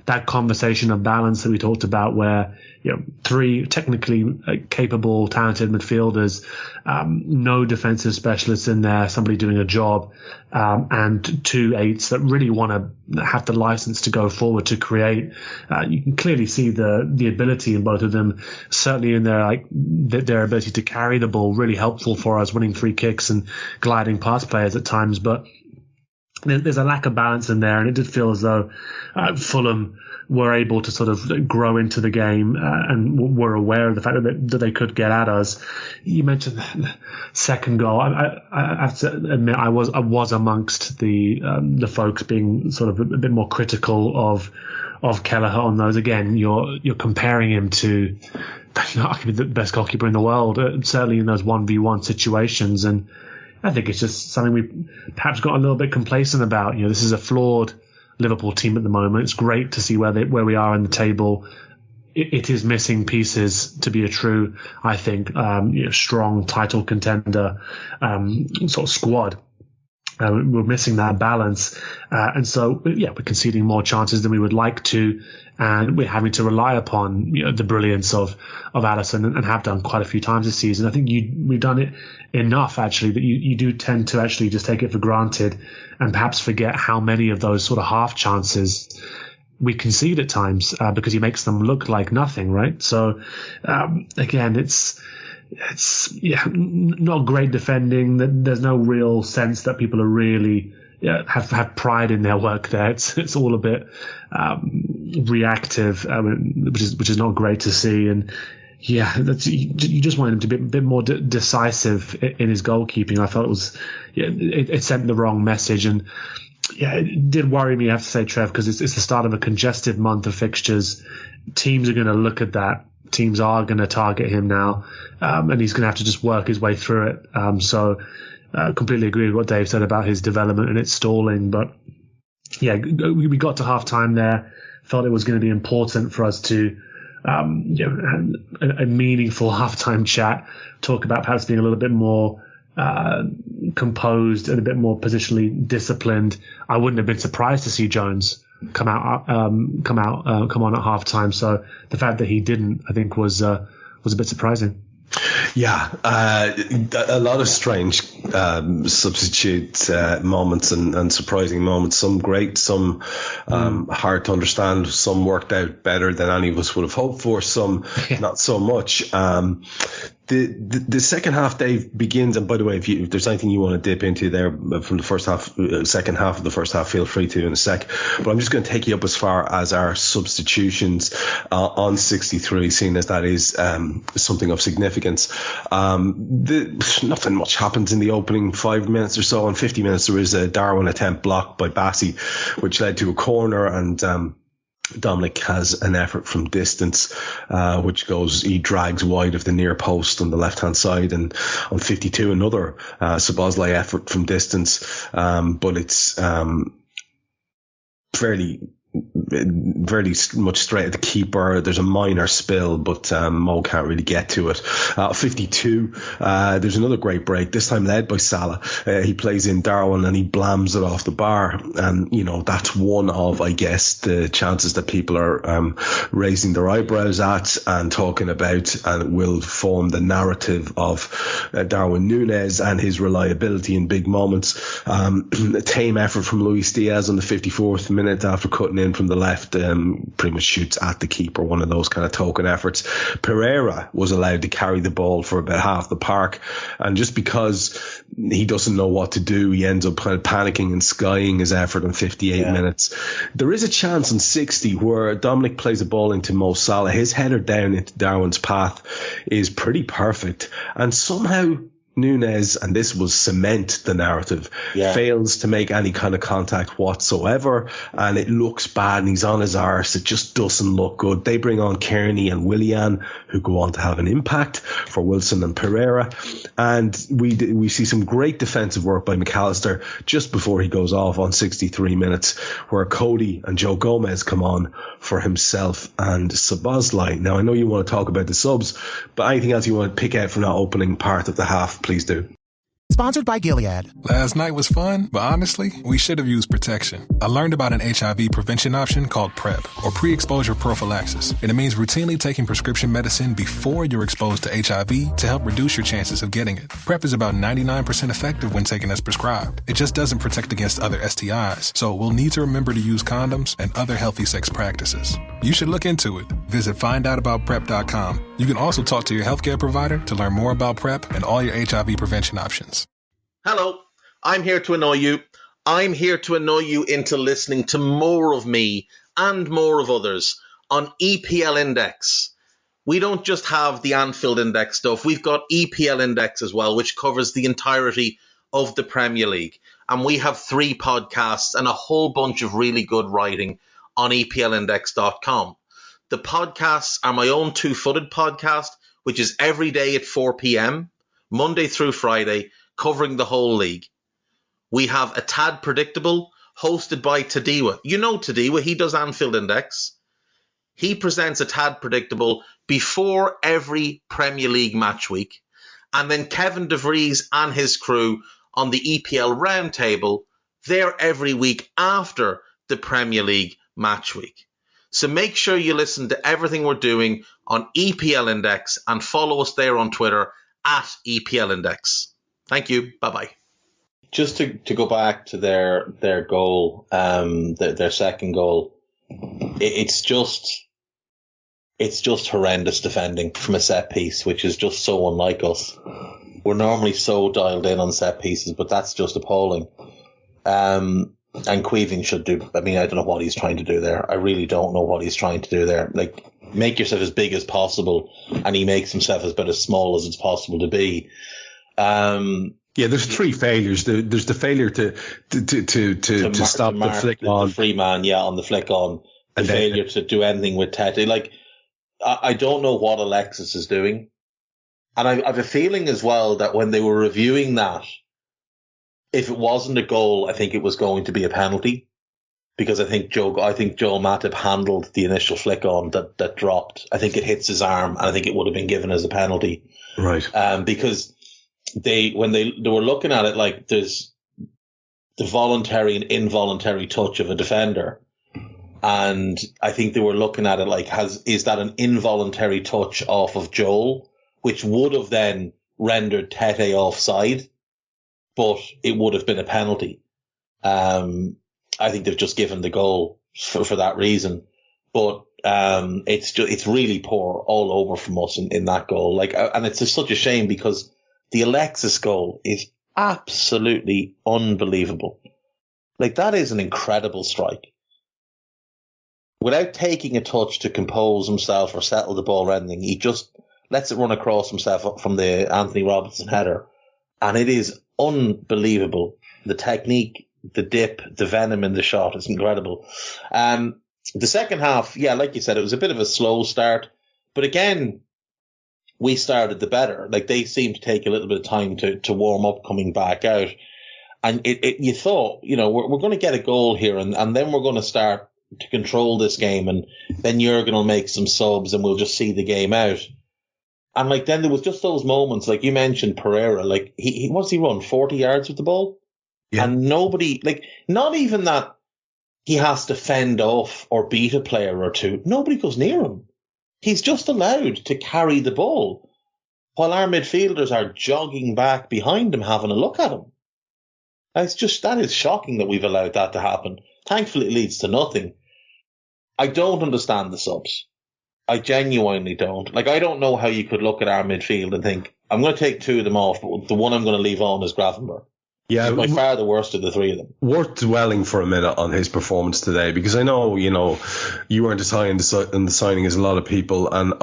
that conversation of balance that we talked about, where three technically capable, talented midfielders, no defensive specialists in there, somebody doing a job, and two eights that really want to have the license to go forward to create. You can clearly see the ability in both of them, certainly in their ability to carry the ball, really helpful for us, winning free kicks and gliding past players at times. But there's a lack of balance in there, and it did feel as though Fulham were able to sort of grow into the game and were aware of the fact that they could get at us. You mentioned the second goal. I have to admit, I was amongst the folks being sort of a bit more critical of Kelleher on those. Again, you're comparing him to arguably the best goalkeeper in the world, certainly in those 1v1 situations, and I think it's just something we perhaps got a little bit complacent about. This is a flawed Liverpool team at the moment. It's great to see where we are in the table. It is missing pieces to be a true, I think, strong title contender sort of squad. We're missing that balance, and so we're conceding more chances than we would like to, and we're having to rely upon the brilliance of Alisson, and have done quite a few times this season. I think we've done it enough actually that you do tend to actually just take it for granted and perhaps forget how many of those sort of half chances we concede at times because he makes them look like nothing, right? So again, it's not great defending. There's no real sense that people are really have pride in their work there. It's all a bit reactive, which is not great to see. And you just want him to be a bit more decisive in his goalkeeping. I felt it sent the wrong message, and it did worry me, I have to say, Trev, because it's the start of a congested month of fixtures. Teams are going to look at that. Teams are going to target him now, and he's going to have to just work his way through it. So completely agree with what Dave said about his development and its stalling. But we got to half time there, felt it was going to be important for us to a meaningful halftime chat, talk about perhaps being a little bit more composed and a bit more positionally disciplined. I wouldn't have been surprised to see Jones come on at half time. So the fact that he didn't, I think, was a bit surprising. Yeah, a lot of strange substitute moments and surprising moments. Some great, some hard to understand. Some worked out better than any of us would have hoped for. Some not so much. The second half, Dave, begins, and by the way, if there's anything you want to dip into there from the first half, second half of the first half, feel free to in a sec. But I'm just going to take you up as far as our substitutions on 63, seeing as that is something of significance. Nothing much happens in the opening 5 minutes or so. In 50 minutes, there is a Darwin attempt blocked by Bassi, which led to a corner, and Dominic has an effort from distance, which he drags wide of the near post on the left hand side, and on 52 another Szoboszlai effort from distance, but it's very much straight at the keeper. There's a minor spill, but Mo can't really get to it. 52, there's another great break, this time led by Salah. He plays in Darwin and he blams it off the bar. And, that's one of, I guess, the chances that people are raising their eyebrows at and talking about, and it will form the narrative of Darwin Nunez and his reliability in big moments. A tame effort from Luis Diaz on the 54th minute after cutting cutting in from the left, pretty much shoots at the keeper, one of those kind of token efforts. Pereira was allowed to carry the ball for about half the park, and just because he doesn't know what to do, he ends up kind of panicking and skying his effort in 58 minutes. There is a chance in 60 where Dominic plays a ball into Mo Salah. His header down into Darwin's path is pretty perfect, and somehow Nunez, and this will cement the narrative, fails to make any kind of contact whatsoever, and it looks bad, and he's on his arse. It just doesn't look good. They bring on Kearney and Willian, who go on to have an impact for Wilson and Pereira, and we see some great defensive work by McAllister just before he goes off on 63 minutes, where Cody and Joe Gomez come on for himself and Szoboszlai. Now, I know you want to talk about the subs, but anything else you want to pick out from that opening part of the half, please do. Sponsored by Gilead. Last night was fun, but honestly, we should have used protection. I learned about an HIV prevention option called PrEP, or pre-exposure prophylaxis, and it means routinely taking prescription medicine before you're exposed to HIV to help reduce your chances of getting it. PrEP is about 99% effective when taken as prescribed. It just doesn't protect against other STIs, so we'll need to remember to use condoms and other healthy sex practices. You should look into it. Visit findoutaboutprep.com. You can also talk to your healthcare provider to learn more about PrEP and all your HIV prevention options. Hello, I'm here to annoy you. I'm here to annoy you into listening to more of me and more of others on EPL Index. We don't just have the Anfield Index stuff. We've got EPL Index as well, which covers the entirety of the Premier League. And we have 3 podcasts and a whole bunch of really good writing on EPLindex.com. The podcasts are my own Two-Footed podcast, which is every day at 4 p.m, Monday through Friday, covering the whole league. We have A Tad Predictable, hosted by Tadiwa. You know Tadiwa, he does Anfield Index. He presents A Tad Predictable before every Premier League match week. And then Kevin De Vries and his crew on the EPL Roundtable, they're every week after the Premier League match week. So make sure you listen to everything we're doing on EPL Index and follow us there on Twitter at EPL Index. Thank you. Bye-bye. Just to go back to their goal, their second goal, it's just horrendous defending from a set piece, which is just so unlike us. We're normally so dialed in on set pieces, but that's just appalling. And Caoimhín should do, I don't know what he's trying to do there. I really don't know what he's trying to do there. Like, make yourself as big as possible, and he makes himself about as small as it's possible to be. There's 3 failures. There's the failure to stop the flick on. The free man, on the flick on. The failure to do anything with Tete. Like, I don't know what Alexis is doing. And I have a feeling as well that when they were reviewing that, if it wasn't a goal, I think it was going to be a penalty. Because I think Joel Matip handled the initial flick on that dropped. I think it hits his arm, and I think it would have been given as a penalty. Right. Because when they were looking at it, like, there's the voluntary and involuntary touch of a defender. And I think they were looking at it like, is that an involuntary touch off of Joel, which would have then rendered Tete offside, but it would have been a penalty. I think they've just given the goal for that reason. But it's really poor all over from us in that goal. Like, and it's just such a shame because the Alexis goal is absolutely unbelievable. Like, that is an incredible strike. Without taking a touch to compose himself or settle the ball or anything, he just lets it run across himself from the Anthony Robinson header. And it is unbelievable. The technique, the dip, the venom in the shot is incredible. The second half, like you said, it was a bit of a slow start. But again, we started the better. Like, they seemed to take a little bit of time to warm up coming back out. And you thought, we're going to get a goal here and then we're going to start to control this game, and then Jurgen will make some subs and we'll just see the game out. And like, then there was just those moments, like you mentioned Pereira, like he what's he run 40 yards with the ball? Yeah. And nobody, like, not even that he has to fend off or beat a player or two. Nobody goes near him. He's just allowed to carry the ball while our midfielders are jogging back behind him, having a look at him. That is shocking that we've allowed that to happen. Thankfully, it leads to nothing. I don't understand the subs. I genuinely don't. Like, I don't know how you could look at our midfield and think, I'm going to take 2 of them off, but the one I'm going to leave on is Gravenberch. Yeah, he's by far the worst of the 3 of them. Worth dwelling for a minute on his performance today, because I know, you weren't as high in the signing as a lot of people, and,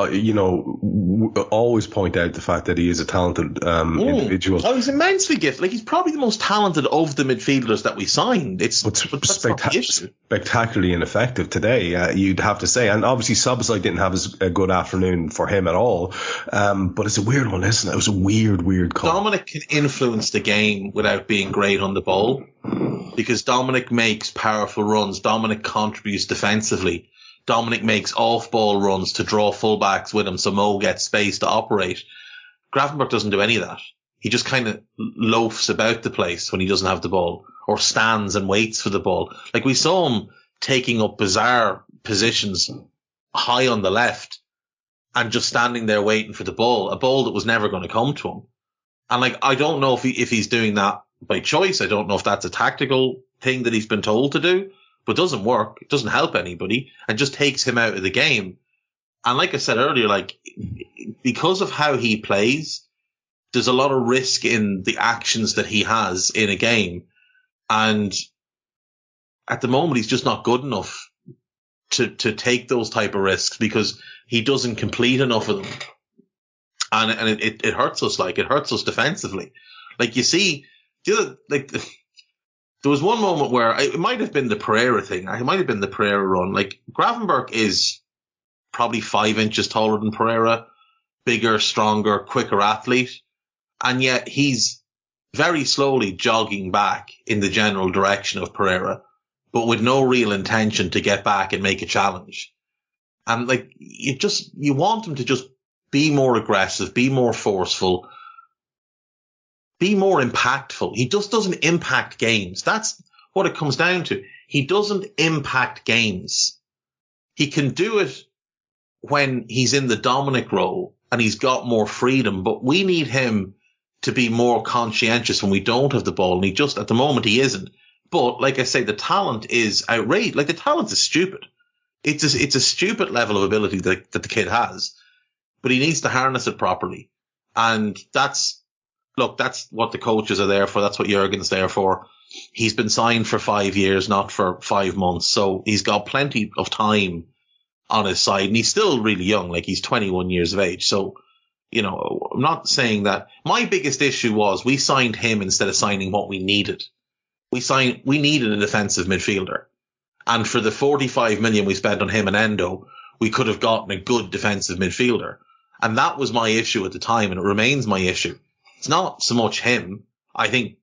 always point out the fact that he is a talented individual. Oh, he's immensely gifted. Like, he's probably the most talented of the midfielders that we signed. That's not the issue. Spectacularly ineffective today, you'd have to say. And obviously, Szoboszlai didn't have a good afternoon for him at all. But it's a weird one, isn't it? It was a weird call. Dominic can influence the game without being great on the ball, because Dominic makes powerful runs. Dominic contributes defensively. Dominic makes off-ball runs to draw fullbacks with him so Mo gets space to operate. Gravenberch doesn't do any of that. He just kind of loafs about the place when he doesn't have the ball, or stands and waits for the ball. Like, we saw him taking up bizarre positions high on the left and just standing there waiting for the ball, a ball that was never going to come to him. And, like, I don't know if he's doing that by choice. I don't know if that's a tactical thing that he's been told to do, but it doesn't work. It doesn't help anybody and just takes him out of the game. And like I said earlier, like, because of how he plays, there's a lot of risk in the actions that he has in a game. And at the moment, he's just not good enough to take those type of risks, because he doesn't complete enough of them. And it hurts us. Like, it hurts us defensively. Like, you see, there was one moment where it might have been the Pereira thing. It might have been the Pereira run. Like, Gravenberch is probably 5 inches taller than Pereira, bigger, stronger, quicker athlete. And yet he's very slowly jogging back in the general direction of Pereira, but with no real intention to get back and make a challenge. And, like, you want him to just be more aggressive, be more forceful, be more impactful. He just doesn't impact games. That's what it comes down to. He doesn't impact games. He can do it when he's in the Dominic role and he's got more freedom, but we need him to be more conscientious when we don't have the ball. And at the moment, he isn't. But like I say, the talent is outrageous. Like, the talent is stupid. It's a stupid level of ability that the kid has, but he needs to harness it properly. And that's what the coaches are there for. That's what Jurgen's there for. He's been signed for 5 years, not for 5 months. So he's got plenty of time on his side, and he's still really young. Like, he's 21 years of age. So, I'm not saying that. My biggest issue was we signed him instead of signing what we needed. We needed a defensive midfielder. And for the 45 million we spent on him and Endo, we could have gotten a good defensive midfielder. And that was my issue at the time, and it remains my issue. It's not so much him. I think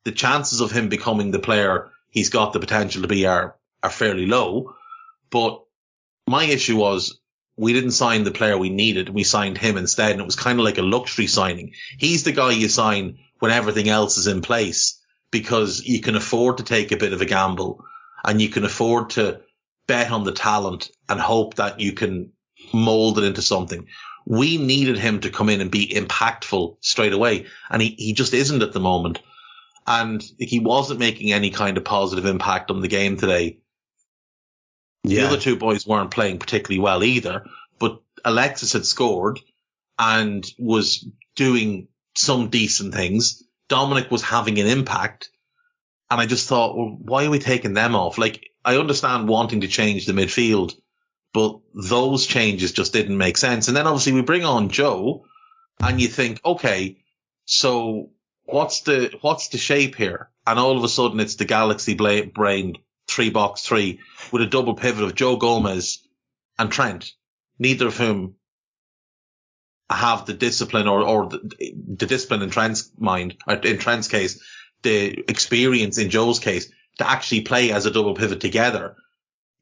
the chances of him becoming the player he's got the potential to be are fairly low. But my issue was we didn't sign the player we needed. We signed him instead, and it was kind of like a luxury signing. He's the guy you sign when everything else is in place, because you can afford to take a bit of a gamble and you can afford to bet on the talent and hope that you can mold it into something. We needed him to come in and be impactful straight away, and he just isn't at the moment. And he wasn't making any kind of positive impact on the game today. The other two boys weren't playing particularly well either, but Alexis had scored and was doing some decent things. Dominic was having an impact, and I just thought, well, why are we taking them off? Like, I understand wanting to change the midfield, but those changes just didn't make sense. And then obviously we bring on Joe, and you think, okay, so what's the shape here? And all of a sudden it's the Galaxy brained 3-box-3 with a double pivot of Joe Gomez and Trent, neither of whom have the discipline or the discipline in Trent's mind, or in Trent's case, the experience in Joe's case, to actually play as a double pivot together.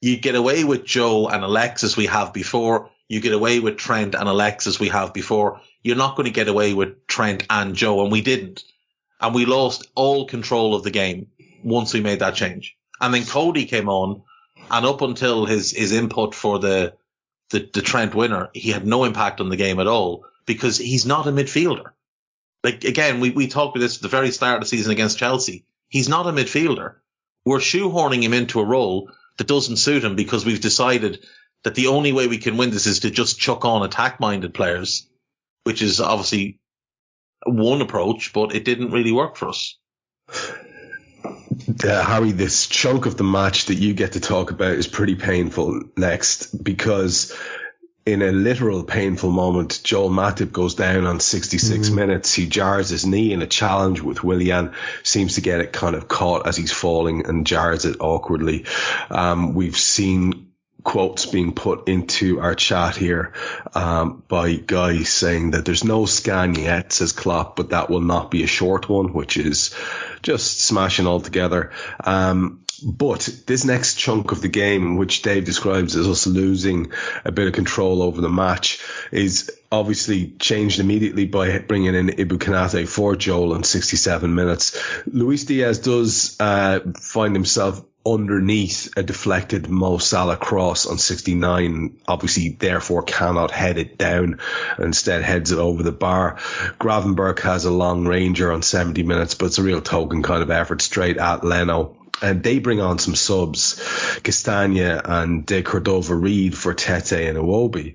You get away with Joe and Alexis we have before. You get away with Trent and Alexis we have before. You're not going to get away with Trent and Joe, and we didn't. And we lost all control of the game once we made that change. And then Cody came on, and up until his input for the Trent winner, he had no impact on the game at all, because he's not a midfielder. Like, again, we talked about this at the very start of the season against Chelsea. He's not a midfielder. We're shoehorning him into a role that doesn't suit him, because we've decided that the only way we can win this is to just chuck on attack-minded players, which is obviously one approach, but it didn't really work for us. Harry, this chunk of the match that you get to talk about is pretty painful next, because in a literal painful moment, Joel Matip goes down on 66 minutes. He jars his knee in a challenge with Willian, seems to get it kind of caught as he's falling and jars it awkwardly. We've seen quotes being put into our chat here by guys saying that there's no scan yet, says Klopp, but that will not be a short one, which is just smashing altogether. But this next chunk of the game, which Dave describes as us losing a bit of control over the match, is obviously changed immediately by bringing in Ibu Kanate for Joel in 67 minutes. Luis Diaz does find himself underneath a deflected Mo Salah cross on 69, obviously therefore cannot head it down, instead heads it over the bar. Gravenberch has a long ranger on 70 minutes, but it's a real token kind of effort straight at Leno. And they bring on some subs, Castagna and De Cordova-Reid for Tete and Iwobi.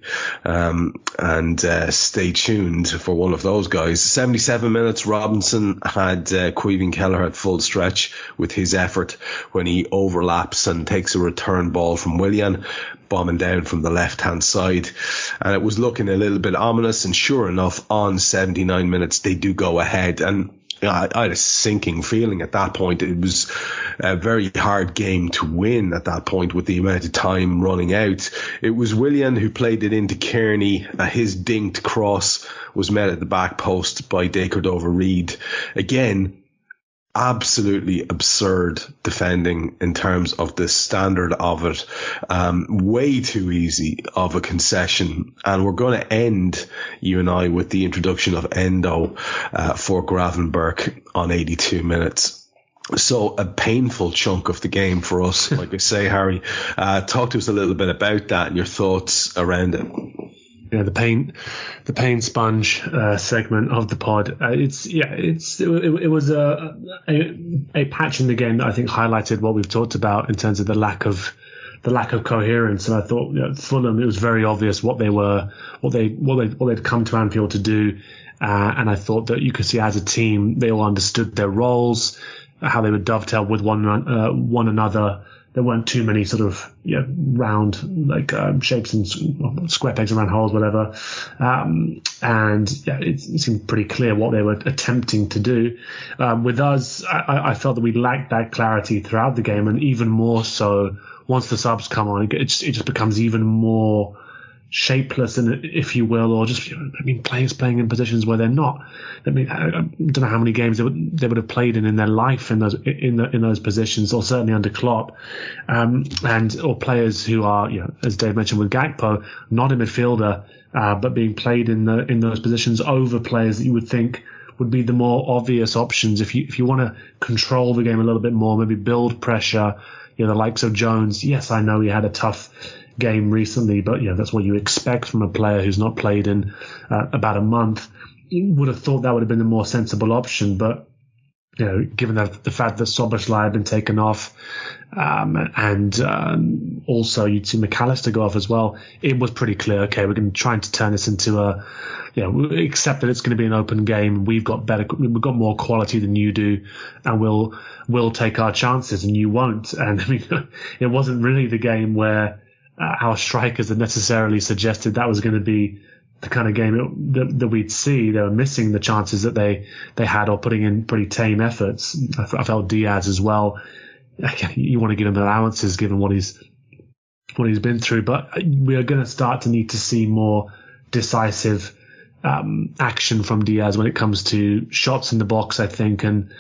Stay tuned for one of those guys. 77 minutes, Robinson had Caoimhín Kelleher at full stretch with his effort when he overlaps and takes a return ball from Willian, bombing down from the left-hand side. And it was looking a little bit ominous, and sure enough, on 79 minutes, they do go ahead. And I had a sinking feeling at that point. It was a very hard game to win at that point with the amount of time running out. It was Willian who played it into Kearney. His dinked cross was met at the back post by De Cordova-Reid. Again, absolutely absurd defending in terms of the standard of it. Way too easy of a concession. And we're going to end, you and I, with the introduction of Endo for Gravenberch on 82 minutes. So a painful chunk of the game for us, like I say, Harry. Talk to us a little bit about that and your thoughts around it. Yeah, the pain sponge segment of the pod. It was a patch in the game that I think highlighted what we've talked about in terms of the lack of coherence. And I thought Fulham, it was very obvious what they'd come to Anfield to do. And I thought that you could see as a team they all understood their roles, how they would dovetail with one another. There weren't too many sort of round shapes and square pegs around holes, whatever. It seemed pretty clear what they were attempting to do. With us, I felt that we lacked that clarity throughout the game, and even more so once the subs come on, it just becomes even more shapeless, and if you will, or just players playing in positions where they're not. I don't know how many games they would have played in their life in those positions, or certainly under Klopp, or players who are, as Dave mentioned with Gakpo, not a midfielder, but being played in those positions over players that you would think would be the more obvious options if you want to control the game a little bit more, maybe build pressure. The likes of Jones. Yes, I know he had a tough game recently, but that's what you expect from a player who's not played in about a month. You would have thought that would have been the more sensible option, but given the fact that Szoboszlai had been taken off, and also you'd see McAllister go off as well, it was pretty clear. Okay, we're going to try to turn this into accept that it's going to be an open game. We've got more quality than you do, and we'll take our chances, and you won't. And it wasn't really the game where our strikers had necessarily suggested that was going to be the kind of game that we'd see. They were missing the chances that they had, or putting in pretty tame efforts. I felt Diaz as well. You want to give him allowances given what he's been through, but we are going to start to need to see more decisive action from Diaz when it comes to shots in the box, I think, and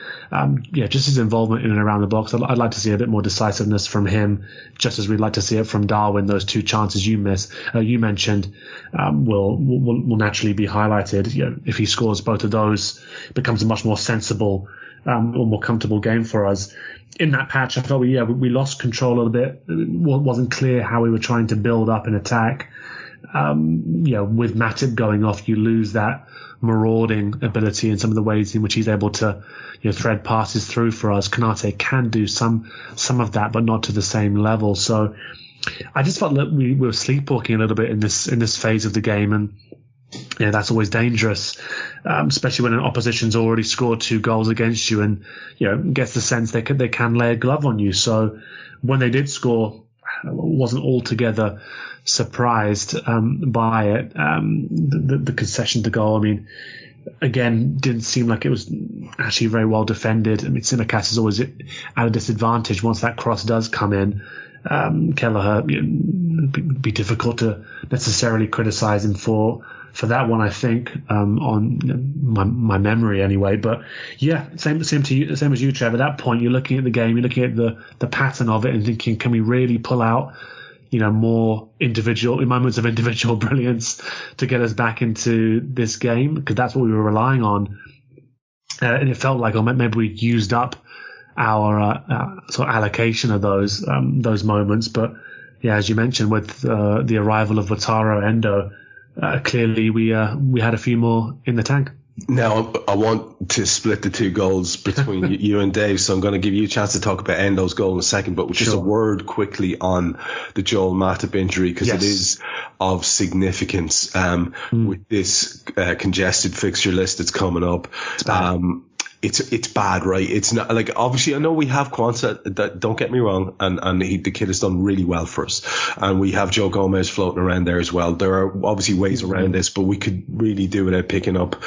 just his involvement in and around the box. I'd like to see a bit more decisiveness from him, just as we'd like to see it from Darwin. Those two chances you mentioned will naturally be highlighted. If he scores both of those, it becomes a much more sensible or more comfortable game for us. In that patch, I felt we lost control a little bit. It wasn't clear how we were trying to build up an attack. with Matip going off, you lose that marauding ability and some of the ways in which he's able to thread passes through for us. Konate can do some of that, but not to the same level. So I just felt that we were sleepwalking a little bit in this phase of the game, and that's always dangerous, especially when an opposition's already scored 2 goals against you and gets the sense they can lay a glove on you. So when they did score, I wasn't altogether surprised by it. The concession to goal, I mean, again, didn't seem like it was actually very well defended. I mean, Tsimikas is always at a disadvantage once that cross does come in. Kelleher, be difficult to necessarily criticise him for that one, I think, on my memory anyway. But yeah, same as you, Trev. At that point, you're looking at the game, you're looking at the pattern of it, and thinking, can we really pull out more moments of individual brilliance to get us back into this game? Because that's what we were relying on, and it felt like maybe we used up our sort of allocation of those moments. But yeah, as you mentioned, with the arrival of Wataru Endo, clearly we had a few more in the tank. Now, I want to split the 2 goals between you and Dave, so I'm going to give you a chance to talk about Endo's goal in a second, but just a word quickly on the Joel Matip injury, because it is of significance with this congested fixture list that's coming up. It's bad, right? It's not like, obviously, I know we have Quansah, don't get me wrong, and the kid has done really well for us, and we have Joe Gomez floating around there as well. There are obviously ways around this, but we could really do without picking up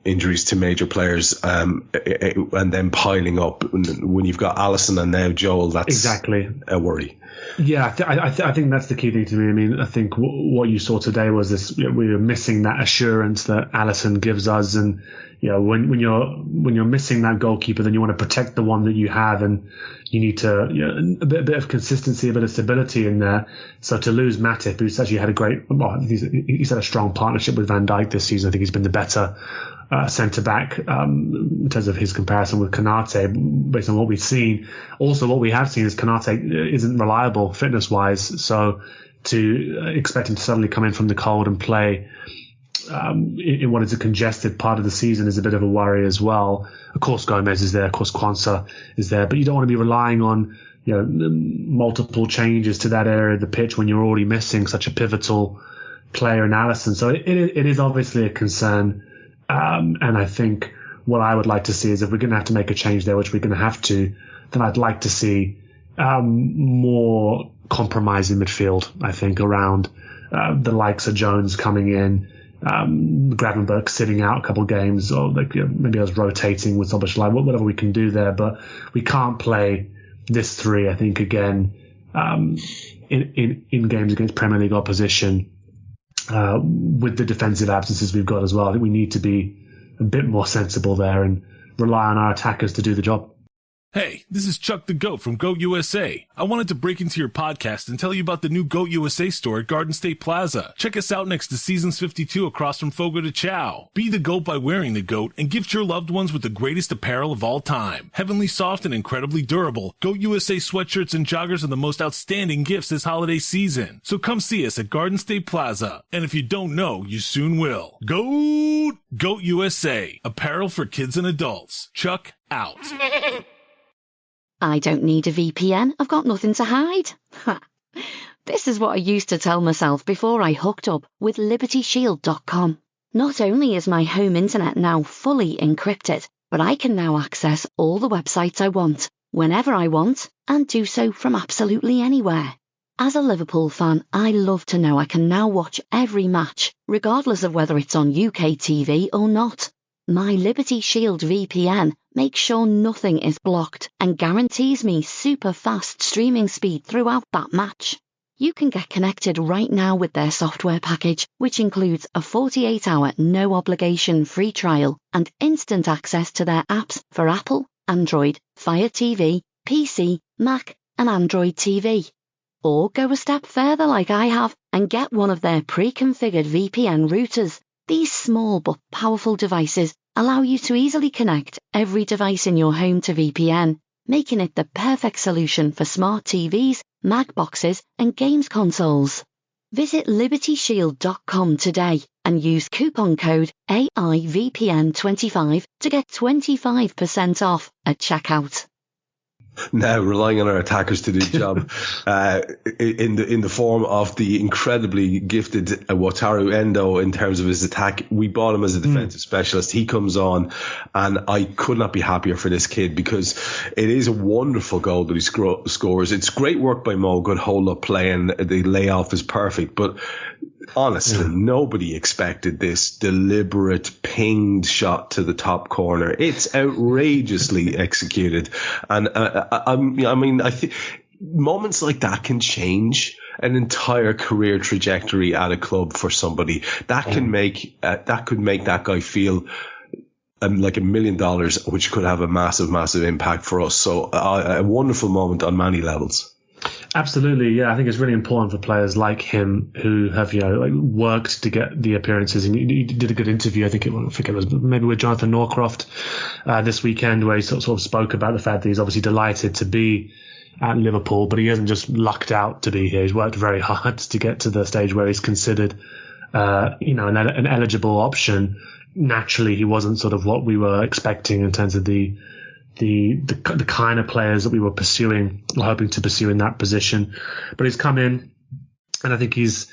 injuries to major players and then piling up. When you've got Alisson and now Joel, that's exactly a worry. Yeah, I think that's the key thing to me. I mean, I think what you saw today was this: we were missing that assurance that Alisson gives us, and when you're missing that goalkeeper, then you want to protect the one that you have, and you need to a bit of consistency, a bit of stability in there. So to lose Matip, who's actually had he's had a strong partnership with Van Dijk this season. I think he's been the better centre back in terms of his comparison with Konate, based on what we've seen. Also, what we have seen is Konate isn't reliable fitness wise, so to expect him to suddenly come in from the cold and play in what is a congested part of the season is a bit of a worry as well. Of course, Gomez is there, of course, Quansah is there, but you don't want to be relying on multiple changes to that area of the pitch when you're already missing such a pivotal player in Alisson. So it is obviously a concern. And I think what I would like to see is, if we're going to have to make a change there, which we're going to have to, then I'd like to see more compromise in midfield, I think, around the likes of Jones coming in, Gravenberch sitting out a couple of games, or maybe I was rotating with Szoboszlai, whatever we can do there. But we can't play this 3, I think, again, in games against Premier League opposition. With the defensive absences we've got as well, I think we need to be a bit more sensible there and rely on our attackers to do the job. Hey, this is Chuck the Goat from Goat USA. I wanted to break into your podcast and tell you about the new Goat USA store at Garden State Plaza. Check us out next to Seasons 52 across from Fogo de Chao. Be the goat by wearing the goat and gift your loved ones with the greatest apparel of all time. Heavenly soft and incredibly durable, Goat USA sweatshirts and joggers are the most outstanding gifts this holiday season. So come see us at Garden State Plaza. And if you don't know, you soon will. Goat USA. Apparel for kids and adults. Chuck out. I don't need a VPN. I've got nothing to hide. This is what I used to tell myself before I hooked up with LibertyShield.com. Not only is my home internet now fully encrypted, but I can now access all the websites I want, whenever I want, and do so from absolutely anywhere. As a Liverpool fan, I love to know I can now watch every match, regardless of whether it's on UK TV or not. My Liberty Shield VPN makes sure nothing is blocked and guarantees me super fast streaming speed throughout that match. You can get connected right now with their software package, which includes a 48-hour no-obligation free trial and instant access to their apps for Apple, Android, Fire TV, PC, Mac and Android TV. Or go a step further like I have and get one of their pre-configured VPN routers. These small but powerful devices allow you to easily connect every device in your home to VPN, making it the perfect solution for smart TVs, Mac boxes, and games consoles. Visit libertyshield.com today and use coupon code AIVPN25 to get 25% off at checkout. Now relying on our attackers to do the job in the form of the incredibly gifted Wataru Endo in terms of his attack. We bought him as a defensive specialist. He comes on, and I could not be happier for this kid because it is a wonderful goal that he scores. It's great work by Mo, good hold-up play, and the layoff is perfect. But honestly, nobody expected this deliberate pinged shot to the top corner. It's outrageously executed. And I think moments like that can change an entire career trajectory at a club for somebody. That can make that could make that guy feel like $1 million, which could have a massive, massive impact for us. So a wonderful moment on many levels. Absolutely, yeah. I think it's really important for players like him who have, worked to get the appearances. And you did a good interview. I think it was maybe with Jonathan Norcroft this weekend, where he sort of spoke about the fact that he's obviously delighted to be at Liverpool, but he hasn't just lucked out to be here. He's worked very hard to get to the stage where he's considered, an eligible option. Naturally, he wasn't sort of what we were expecting in terms of the kind of players that we were pursuing or hoping to pursue in that position. But he's come in, and I think he's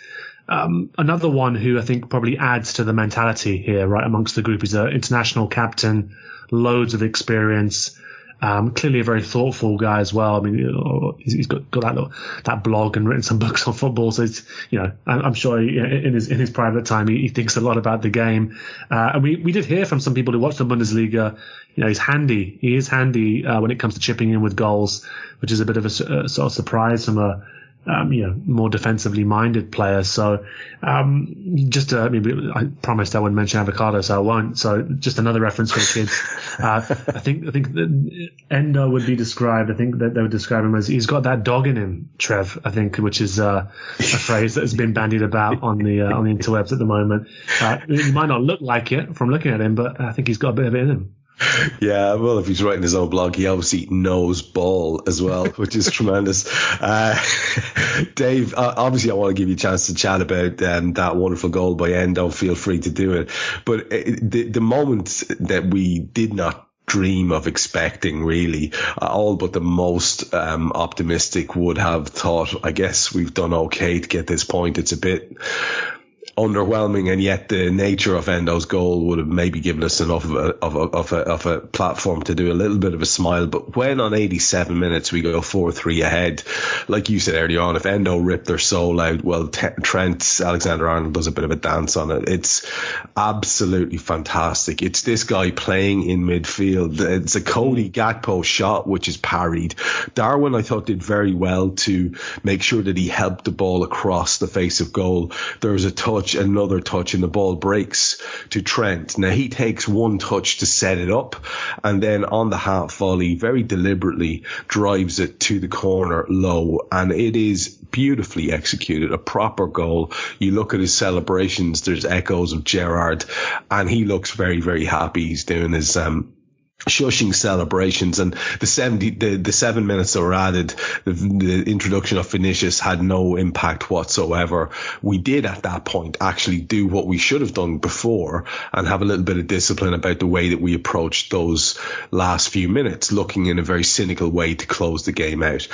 another one who I think probably adds to the mentality here, right, amongst the group. He's an international captain, loads of experience, clearly a very thoughtful guy as well. I mean, he's got that blog and written some books on football. So it's, I'm sure in his private time he thinks a lot about the game. And we did hear from some people who watch the Bundesliga. He's handy. He is handy when it comes to chipping in with goals, which is a bit of a sort of surprise from a more defensively minded player. So maybe I promised I wouldn't mention avocado, so I won't. So just another reference for the kids. I think that Endo would be described. I think that they would describe him as he's got that dog in him, Trev. I think, which is a phrase that has been bandied about on the interwebs at the moment. He might not look like it from looking at him, but I think he's got a bit of it in him. Yeah, well, if he's writing his own blog, he obviously knows ball as well, which is tremendous. Dave, obviously I want to give you a chance to chat about that wonderful goal by Endo. Feel free to do it. But the moment that we did not dream of expecting, really, all but the most optimistic would have thought, I guess we've done okay to get this point. It's a bit underwhelming, and yet the nature of Endo's goal would have maybe given us enough of a platform to do a little bit of a smile. But when on 87 minutes we go 4-3 ahead, like you said earlier on, if Endo ripped their soul out, well, Trent Alexander Arnold does a bit of a dance on it. It's absolutely fantastic. It's this guy playing in midfield. It's a Cody Gakpo shot which is parried. Darwin, I thought, did very well to make sure that he helped the ball across the face of goal. There was another touch, and the ball breaks to Trent. Now he takes one touch to set it up, and then on the half volley very deliberately drives it to the corner low, and it is beautifully executed, a proper goal. You look at his celebrations, there's echoes of Gerrard, and he looks very, very happy. He's doing his shushing celebrations, and the 7 minutes that were added, the introduction of Vinicius had no impact whatsoever. We did at that point actually do what we should have done before and have a little bit of discipline about the way that we approached those last few minutes, looking in a very cynical way to close the game out.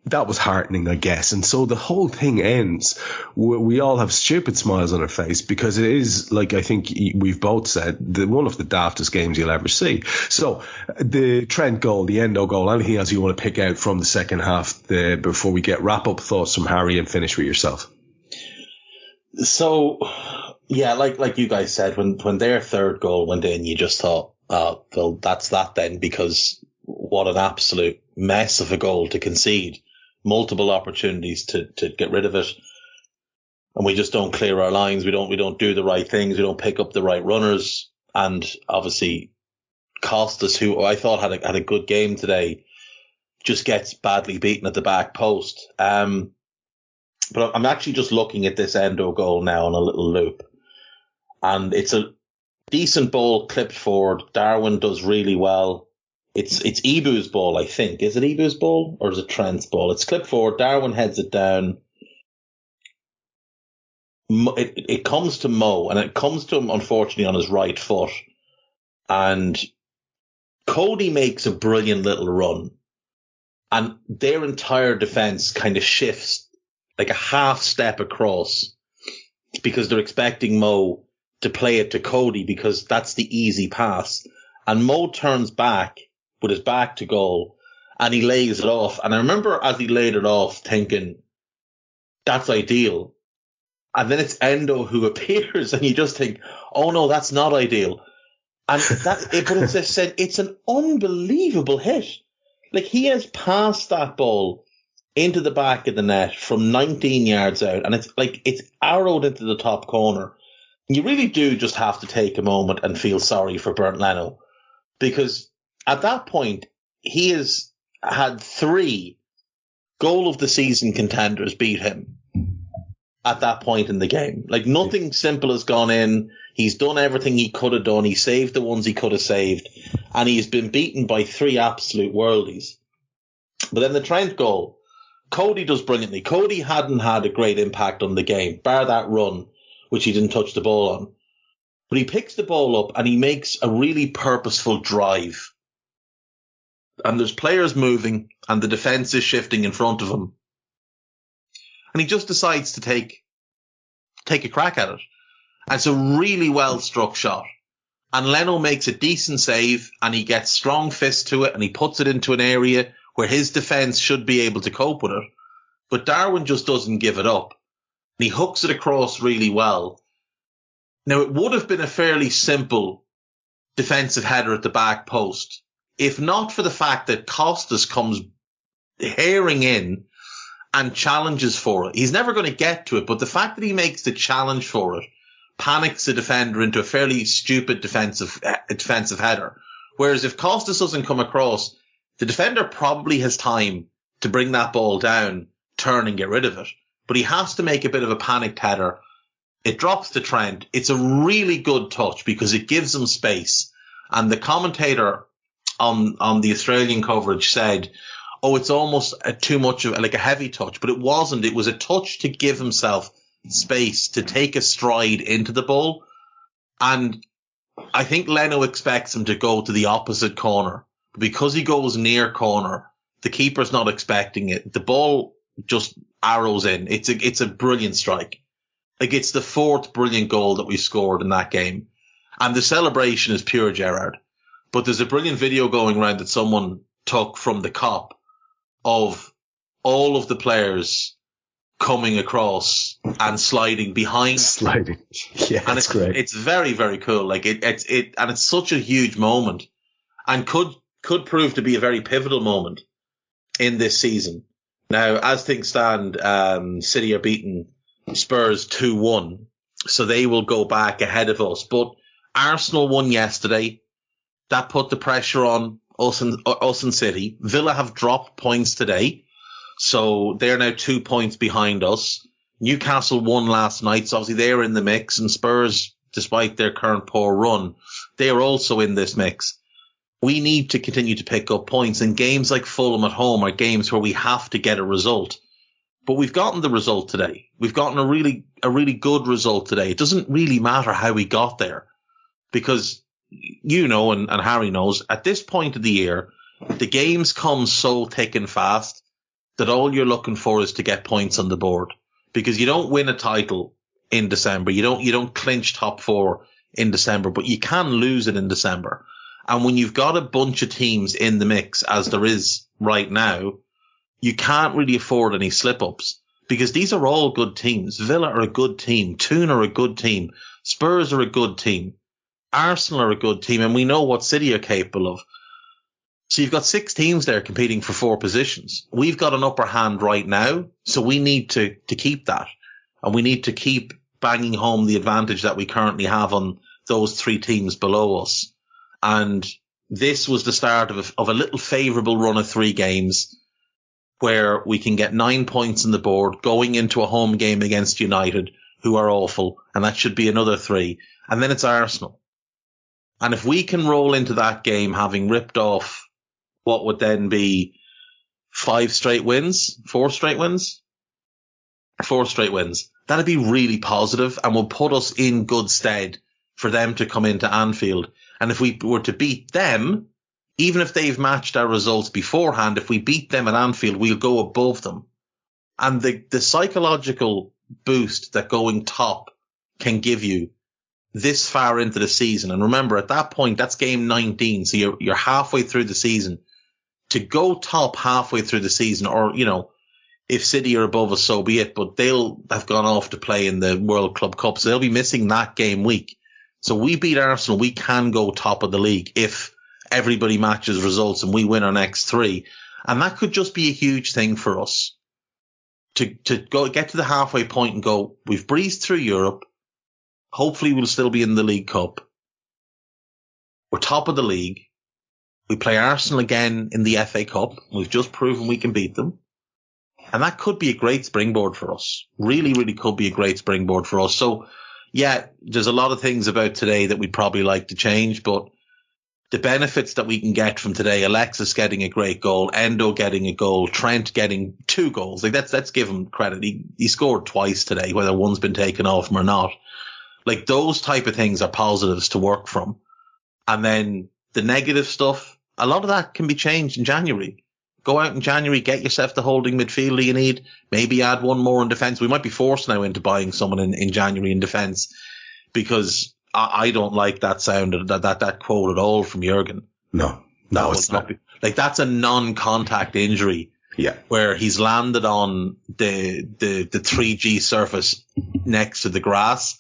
That was heartening, I guess. And so the whole thing ends. We all have stupid smiles on our face because it is, like I think we've both said, one of the daftest games you'll ever see. So the Trent goal, the Endo goal, anything else you want to pick out from the second half before we get wrap-up thoughts from Harry and finish with yourself? So, yeah, like you guys said, when their third goal went in, you just thought, oh, well, that's that then, because what an absolute mess of a goal to concede. Multiple opportunities to get rid of it, and we just don't clear our lines. We don't do the right things. We don't pick up the right runners, and obviously Costas, who I thought had a good game today, just gets badly beaten at the back post. But I'm actually just looking at this Endo goal now on a little loop, and it's a decent ball clipped forward. Darwin does really well. It's Ibu's ball, I think. Is it Ibu's ball or is it Trent's ball? It's clipped forward. Darwin heads it down. it comes to Mo, and it comes to him, unfortunately, on his right foot. And Cody makes a brilliant little run. And their entire defence kind of shifts like a half step across because they're expecting Mo to play it to Cody because that's the easy pass. And Mo turns back with his back to goal and he lays it off. And I remember as he laid it off thinking, that's ideal. And then it's Endo who appears and you just think, oh no, that's not ideal. And it's an unbelievable hit. Like, he has passed that ball into the back of the net from 19 yards out, and it's arrowed into the top corner. You really do just have to take a moment and feel sorry for Bernd Leno, because at that point, he has had 3 goal of the season contenders beat him at that point in the game. Like, nothing simple has gone in. He's done everything he could have done. He saved the ones he could have saved. And he's been beaten by 3 absolute worldies. But then the Trent goal, Cody does brilliantly. Cody hadn't had a great impact on the game, bar that run, which he didn't touch the ball on. But he picks the ball up and he makes a really purposeful drive. And there's players moving and the defence is shifting in front of him. And he just decides to take a crack at it. And it's a really well struck shot. And Leno makes a decent save and he gets strong fist to it and he puts it into an area where his defence should be able to cope with it. But Darwin just doesn't give it up. And he hooks it across really well. Now, it would have been a fairly simple defensive header at the back post, if not for the fact that Costas comes herring in and challenges for it. He's never going to get to it, but the fact that he makes the challenge for it panics the defender into a fairly stupid defensive header. Whereas if Costas doesn't come across, the defender probably has time to bring that ball down, turn and get rid of it. But he has to make a bit of a panicked header. It drops to Trent. It's a really good touch because it gives him space. And the commentator on the Australian coverage said, oh, it's almost too much of like a heavy touch, but it wasn't. It was a touch to give himself space to take a stride into the ball. And I think Leno expects him to go to the opposite corner. But because he goes near corner, the keeper's not expecting it. The ball just arrows in. It's a brilliant strike. Like, it's the 4th brilliant goal that we scored in that game. And the celebration is pure Gerrard. But there's a brilliant video going around that someone took from the COP of all of the players coming across and sliding behind. Sliding. Yeah, and it's great. It's very, very cool. Like, and it's such a huge moment and could prove to be a very pivotal moment in this season. Now, as things stand, City are beating Spurs 2-1, so they will go back ahead of us. But Arsenal won yesterday. That put the pressure on us and City. Villa have dropped points today, so they're now 2 points behind us. Newcastle won last night, so obviously they're in the mix, and Spurs, despite their current poor run, they are also in this mix. We need to continue to pick up points, and games like Fulham at home are games where we have to get a result. But we've gotten the result today. We've gotten a really good result today. It doesn't really matter how we got there, because you know, and Harry knows, at this point of the year, the games come so thick and fast that all you're looking for is to get points on the board, because you don't win a title in December. You don't clinch top 4 in December, but you can lose it in December. And when you've got a bunch of teams in the mix, as there is right now, you can't really afford any slip-ups, because these are all good teams. Villa are a good team. Toon are a good team. Spurs are a good team. Arsenal are a good team, and we know what City are capable of. So you've got 6 teams there competing for 4 positions. We've got an upper hand right now, so we need to keep that. And we need to keep banging home the advantage that we currently have on those 3 teams below us. And this was the start of a little favourable run of 3 games where we can get 9 points on the board going into a home game against United, who are awful, and that should be another 3. And then it's Arsenal. And if we can roll into that game having ripped off what would then be 4 straight wins, That'd be really positive and will put us in good stead for them to come into Anfield. And if we were to beat them, even if they've matched our results beforehand, if we beat them at Anfield, we'll go above them. And the psychological boost that going top can give you this far into the season. And remember, at that point, that's game 19. So you're halfway through the season. To go top halfway through the season, or, you know, if City are above us, so be it. But they'll have gone off to play in the World Club Cup, so they'll be missing that game week. So we beat Arsenal, we can go top of the league if everybody matches results and we win our next 3. And that could just be a huge thing for us. To go get to the halfway point and go, we've breezed through Europe. Hopefully we'll still be in the League Cup. We're top of the league. We play Arsenal again in the FA Cup. We've just proven we can beat them. And that could be a great springboard for us. Really, really could be a great springboard for us. So, yeah, there's a lot of things about today that we'd probably like to change, but the benefits that we can get from today, Alexis getting a great goal, Endo getting a goal, Trent getting 2 goals. Like, let's give him credit. He scored twice today, whether one's been taken off him or not. Like, those type of things are positives to work from. And then the negative stuff, a lot of that can be changed in January. Go out in January, get yourself the holding midfielder you need, maybe add one more in defence. We might be forced now into buying someone in January in defence, because I don't like that sound, that quote at all from Jurgen. No, it's not. Like, that's a non-contact injury. Yeah. Where he's landed on the 3G surface next to the grass,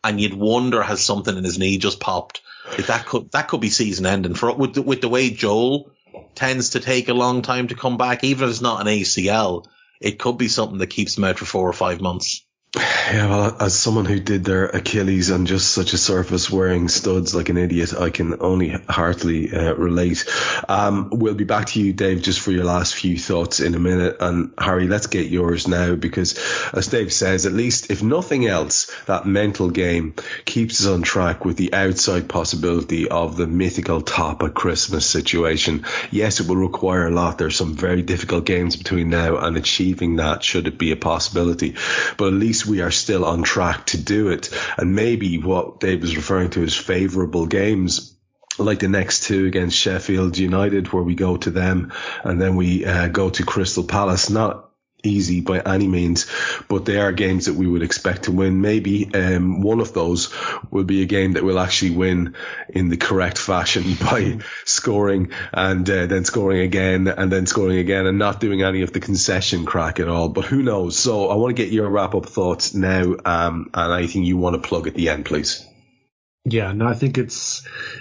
and you'd wonder, has something in his knee just popped? Like, that could be season ending with the way Joel tends to take a long time to come back. Even if it's not an ACL, it could be something that keeps him out for 4 or 5 months. Yeah, well, as someone who did their Achilles on just such a surface wearing studs like an idiot, I can only heartily relate. We'll be back to you, Dave, just for your last few thoughts in a minute. And Harry, let's get yours now, because as Dave says, at least if nothing else, that mental game keeps us on track with the outside possibility of the mythical top at Christmas situation. Yes, it will require a lot. There's some very difficult games between now and achieving that, should it be a possibility. But at least we are still on track to do it. And maybe what Dave was referring to as favourable games, like the next 2 against Sheffield United, where we go to them and then we go to Crystal Palace. Not easy by any means, but they are games that we would expect to win. Maybe one of those will be a game that we'll actually win in the correct fashion by scoring and then scoring again and then scoring again, and not doing any of the concession crack at all. But who knows? So I want to get your wrap-up thoughts now, and anything you want to plug at the end, please. Yeah, no, I think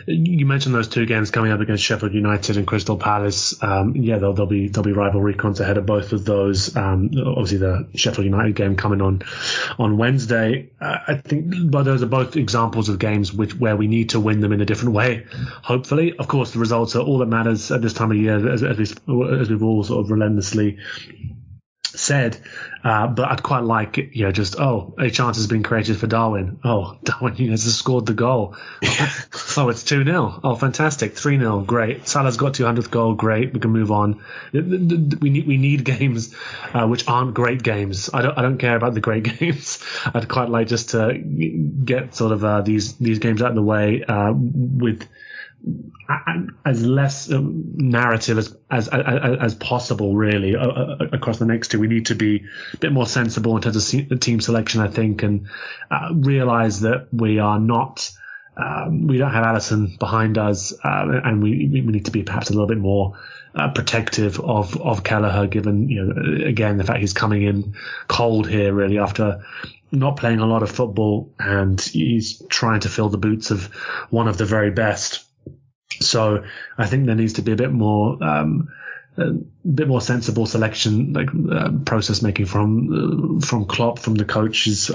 you mentioned those 2 games coming up against Sheffield United and Crystal Palace. Yeah, there'll be rivalry counts ahead of both of those. Obviously the Sheffield United game coming on Wednesday. I think those are both examples of games where we need to win them in a different way. Hopefully, of course, the results are all that matters at this time of year, as we've all sort of relentlessly said, but I'd quite like, just, a chance has been created for Darwin. Darwin Nunez has scored the goal. It's 2-0. Oh, fantastic. 3-0. Great. Salah's got 200th goal. Great. We can move on. We need games which aren't great games. I don't care about the great games. I'd quite like just to get sort of these games out of the way with as less narrative as possible, really, across the next 2. We need to be a bit more sensible in terms of team selection, I think, and realize that we are not, we don't have Alisson behind us, and we need to be perhaps a little bit more protective of Kelleher, given, again, the fact he's coming in cold here, really, after not playing a lot of football, and he's trying to fill the boots of one of the very best. So I think there needs to be a bit more sensible selection, process making from Klopp, from the coaches,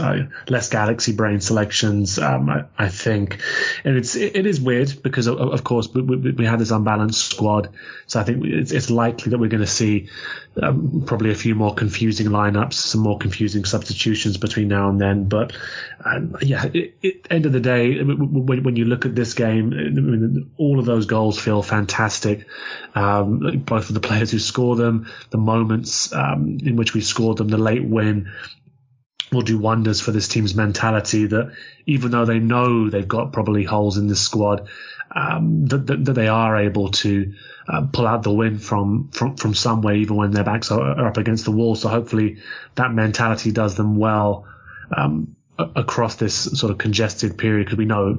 less galaxy brain selections. I think, and it is weird because of course we have this unbalanced squad. So I think it's likely that we're going to see probably a few more confusing lineups, some more confusing substitutions between now and then. But end of the day, when you look at this game, all of those goals feel fantastic. Both of the players who score them, the moments in which we scored them, the late win. will do wonders for this team's mentality, that even though they know they've got probably holes in this squad, that they are able to pull out the win from somewhere, even when their backs are up against the wall. So hopefully that mentality does them well across this sort of congested period, because we know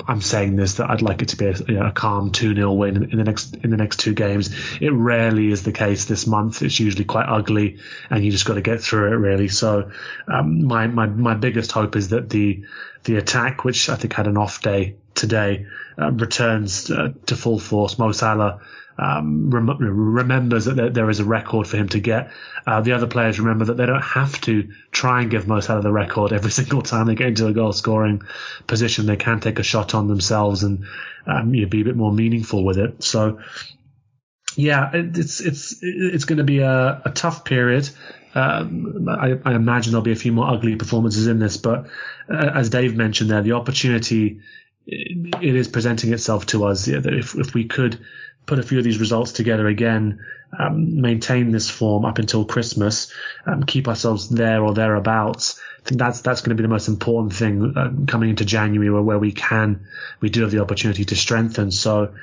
I'm saying this, that I'd like it to be a calm 2-0 win in the next two games. It rarely is the case this month. It's usually quite ugly, and you just got to get through it, really. So my biggest hope is that the attack, which I think had an off day today, returns to full force. Mo Salah remembers that there is a record for him to get. The other players remember that they don't have to try and give Mo Salah the record every single time they get into a goal scoring position. They can take a shot on themselves and be a bit more meaningful with it. So yeah, it's going to be a tough period. I imagine there'll be a few more ugly performances in this, but as Dave mentioned there, the opportunity, it is presenting itself to us. Yeah, that if we could put a few of these results together again, maintain this form up until Christmas, keep ourselves there or thereabouts, I think that's going to be the most important thing coming into January, where we do have the opportunity to strengthen. So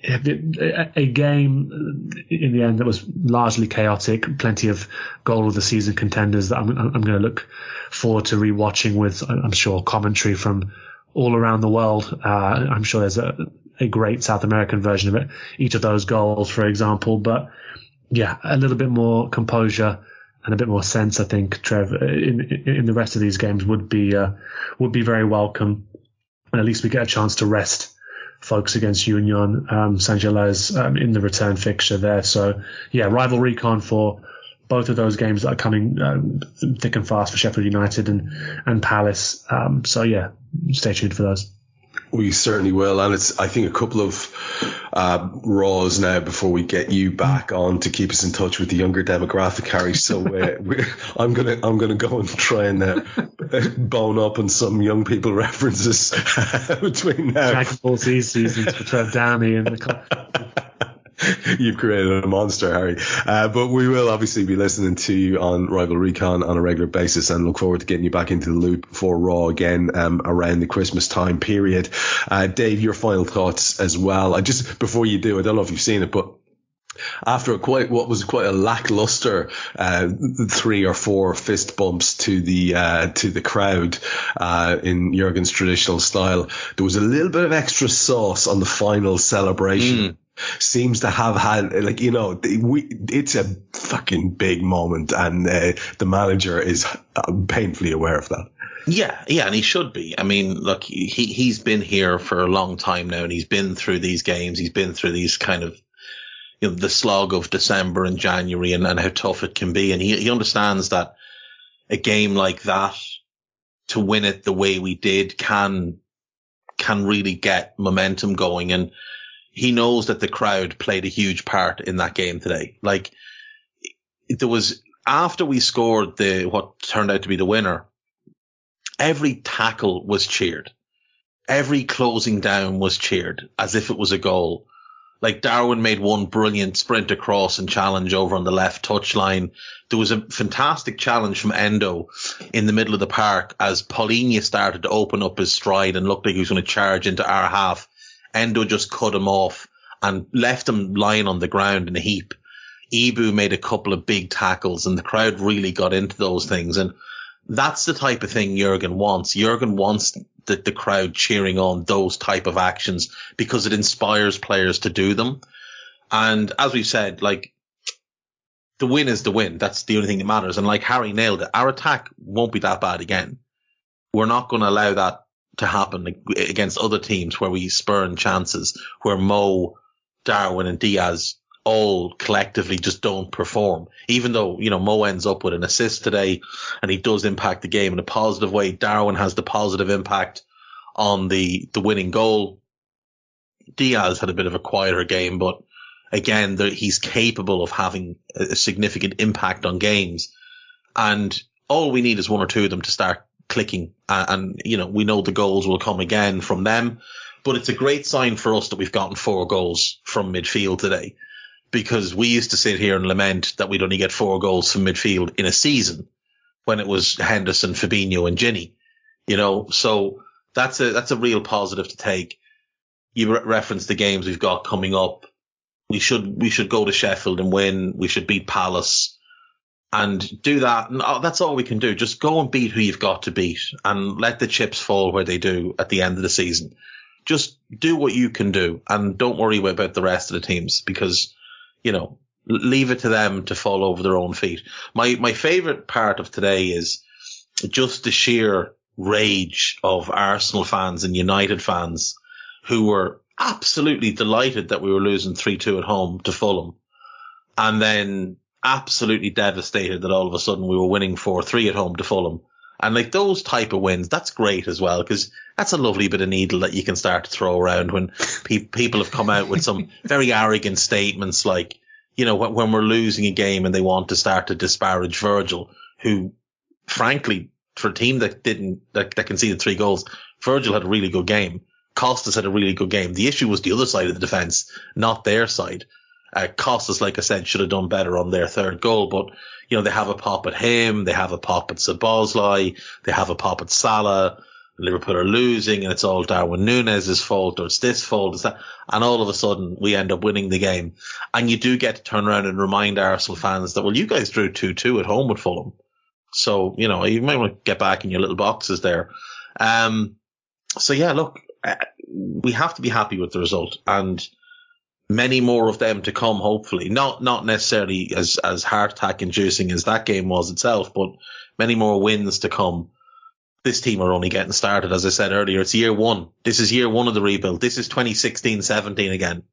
a game in the end that was largely chaotic, plenty of goal of the season contenders that I'm going to look forward to rewatching with, I'm sure, commentary from all around the world. I'm sure there's a great South American version of it, each of those goals, for example. But yeah, a little bit more composure and a bit more sense, I think, Trev, in the rest of these games would be very welcome. And at least we get a chance to rest folks against Union Saint-Gilloise in the return fixture there. So yeah, rival recon for both of those games that are coming thick and fast for Sheffield United and Palace. So yeah, stay tuned for those. We certainly will, and it's, I think, a couple of Raws now before we get you back on to keep us in touch with the younger demographic, Harry. So I'm gonna go and try and bone up on some young people references between now. Dragon Ball Z seasons for Trev Downey and the club. You've created a monster, Harry. But we will obviously be listening to you on Rival Recon on a regular basis, and look forward to getting you back into the loop for Raw again around the Christmas time period. Dave, your final thoughts as well. Before you do, I don't know if you've seen it, but after what was quite a lackluster 3 or 4 fist bumps to the crowd in Jurgen's traditional style, there was a little bit of extra sauce on the final celebration. Seems to have had, it's a fucking big moment, and the manager is painfully aware of that. Yeah, and he should be. I mean, look, he's been here for a long time now, and he's been through these games. He's been through these kind of, the slog of December and January and how tough it can be. And he understands that a game like that, to win it the way we did, can really get momentum going. And he knows that the crowd played a huge part in that game today. Like, there was, after we scored what turned out to be the winner, every tackle was cheered. Every closing down was cheered as if it was a goal. Like, Darwin made one brilliant sprint across and challenge over on the left touchline. There was a fantastic challenge from Endo in the middle of the park as Paulinho started to open up his stride and looked like he was going to charge into our half. Endo just cut him off and left him lying on the ground in a heap. Ibu made a couple of big tackles, and the crowd really got into those things. And that's the type of thing Jurgen wants. Jurgen wants the crowd cheering on those type of actions because it inspires players to do them. And as we said, like, the win is the win. That's the only thing that matters. And like Harry nailed it, our attack won't be that bad again. We're not going to allow that to happen against other teams where we spurn chances, where Mo, Darwin and Diaz all collectively just don't perform. Even though, Mo ends up with an assist today and he does impact the game in a positive way. Darwin has the positive impact on the winning goal. Diaz had a bit of a quieter game, but again, he's capable of having a significant impact on games. And all we need is one or two of them to start clicking, and we know the goals will come again from them. But it's a great sign for us that we've gotten 4 goals from midfield today, because we used to sit here and lament that we'd only get 4 goals from midfield in a season, when it was Henderson, Fabinho and Gini, so that's a real positive to take. You referenced the games we've got coming up. We should go to Sheffield and win. We should beat Palace and do that. And that's all we can do. Just go and beat who you've got to beat and let the chips fall where they do at the end of the season. Just do what you can do and don't worry about the rest of the teams because, leave it to them to fall over their own feet. My favorite part of today is just the sheer rage of Arsenal fans and United fans who were absolutely delighted that we were losing 3-2 at home to Fulham and then absolutely devastated that all of a sudden we were winning 4-3 at home to Fulham. And like those type of wins, that's great as well because that's a lovely bit of needle that you can start to throw around when people have come out with some very arrogant statements like, when we're losing a game and they want to start to disparage Virgil, who frankly, for a team that conceded 3 goals, Virgil had a really good game. Costas had a really good game. The issue was the other side of the defence, not their side. Costas, like I said, should have done better on their third goal, but they have a pop at him, they have a pop at Szoboszlai, they have a pop at Salah. Liverpool are losing, and it's all Darwin Nunez's fault, or it's this fault, it's that, and all of a sudden we end up winning the game. And you do get to turn around and remind Arsenal fans that, well, you guys drew 2-2 at home with Fulham, so you might want to get back in your little boxes there. So yeah, look, we have to be happy with the result, and many more of them to come, hopefully. Not necessarily as heart attack inducing as that game was itself, but many more wins to come. This team are only getting started, as I said earlier. It's year one. This is year one of the rebuild. This is 2016-17 again.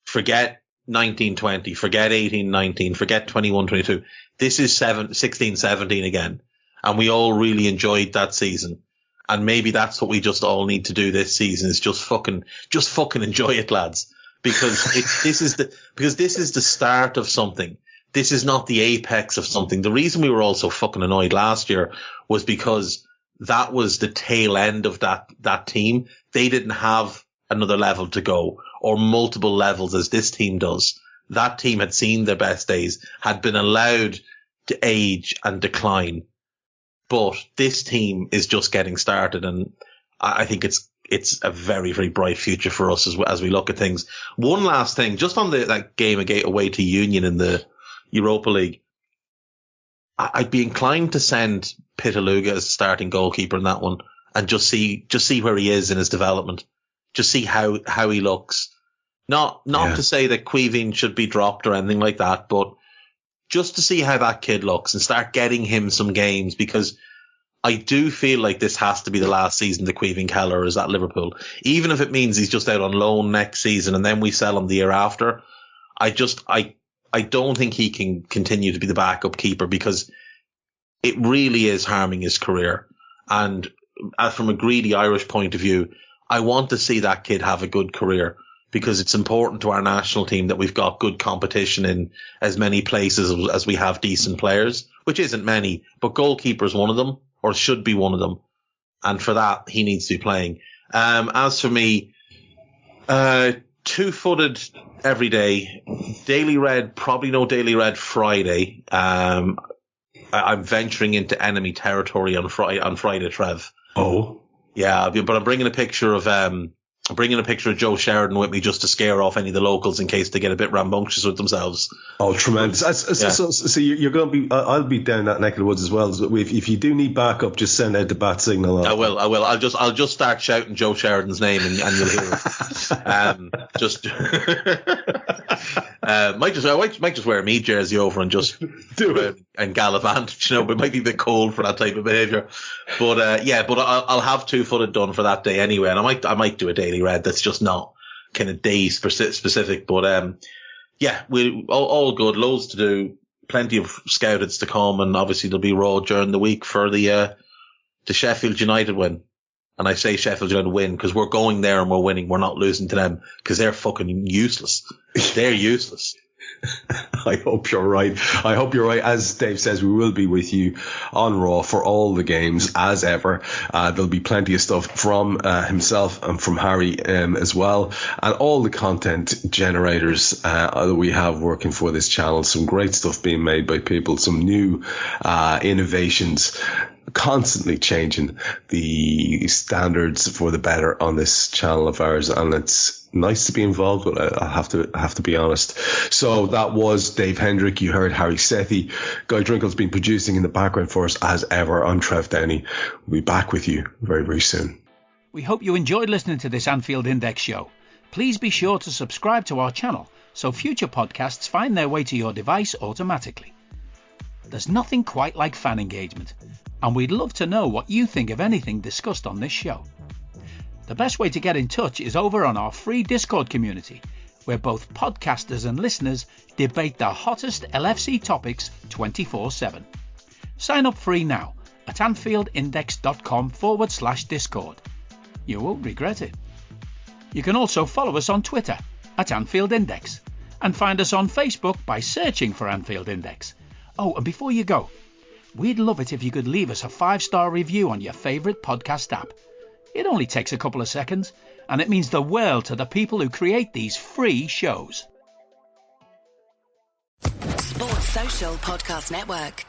Forget 19-20, forget 18-19, forget 21-22. This is 16-17 again. And we all really enjoyed that season. And maybe that's what we just all need to do this season is just fucking enjoy it, lads. Because this is the start of something. This is not the apex of something. The reason we were all so fucking annoyed last year was because that was the tail end of that team. They didn't have another level to go or multiple levels as this team does. That team had seen their best days, had been allowed to age and decline. But this team is just getting started, and I think it's a very, very bright future for us as we look at things. One last thing, just on that game away to Union in the Europa League, I'd be inclined to send Pitaluga as starting goalkeeper in that one and just see where he is in his development. Just see how he looks. Not to say that Caoimhín should be dropped or anything like that, but just to see how that kid looks and start getting him some games, because I do feel like this has to be the last season that Caoimhín Kelleher is at Liverpool. Even if it means he's just out on loan next season and then we sell him the year after, I don't think he can continue to be the backup keeper because it really is harming his career. And from a greedy Irish point of view, I want to see that kid have a good career because it's important to our national team that we've got good competition in as many places as we have decent players, which isn't many, but goalkeeper is one of them, or should be one of them. And for that, he needs to be playing. As for me, 2-footed every day. Daily Red, probably no Daily Red Friday. I'm venturing into enemy territory on Friday, Trev. Oh. Yeah, but I'm bringing a picture of Joe Sheridan with me just to scare off any of the locals in case they get a bit rambunctious with themselves. Oh, tremendous. So you're going to be, I'll be down that neck of the woods as well. So if you do need backup, just send out the bat signal. I will. I'll just start shouting Joe Sheridan's name and you'll hear it. Might just wear a Mead jersey over and just do it and gallivant. It might be a bit cold for that type of behaviour. But I'll have 2-footed done for that day anyway, and I might do a Daily Red that's just not kind of day specific. But we all good, loads to do, plenty of scouteds to come, and obviously there'll be Raw during the week for the Sheffield United win. And I say Sheffield United win because we're going there and we're winning. We're not losing to them because they're fucking useless. They're useless. I hope you're right. I hope you're right. As Dave says, we will be with you on Raw for all the games as ever. There'll be plenty of stuff from himself and from Harry as well, and all the content generators that we have working for this channel. Some great stuff being made by people, some new innovations, constantly changing the standards for the better on this channel of ours, and it's nice to be involved with it. I have to be honest. So that was Dave Hendrick. You heard Hari Sethi. Guy Drinkle's been producing in the background for us as ever. I'm Trev Downey. We'll be back with you very, very soon. We hope you enjoyed listening to this Anfield Index show. Please be sure to subscribe to our channel so future podcasts find their way to your device automatically. There's nothing quite like fan engagement, and we'd love to know what you think of anything discussed on this show. The best way to get in touch is over on our free Discord community, where both podcasters and listeners debate the hottest LFC topics 24/7. Sign up free now at AnfieldIndex.com/Discord. You won't regret it. You can also follow us on Twitter at Anfield Index and find us on Facebook by searching for Anfield Index. Oh, and before you go, we'd love it if you could leave us a 5-star review on your favourite podcast app. It only takes a couple of seconds, and it means the world to the people who create these free shows. Sports Social Podcast Network.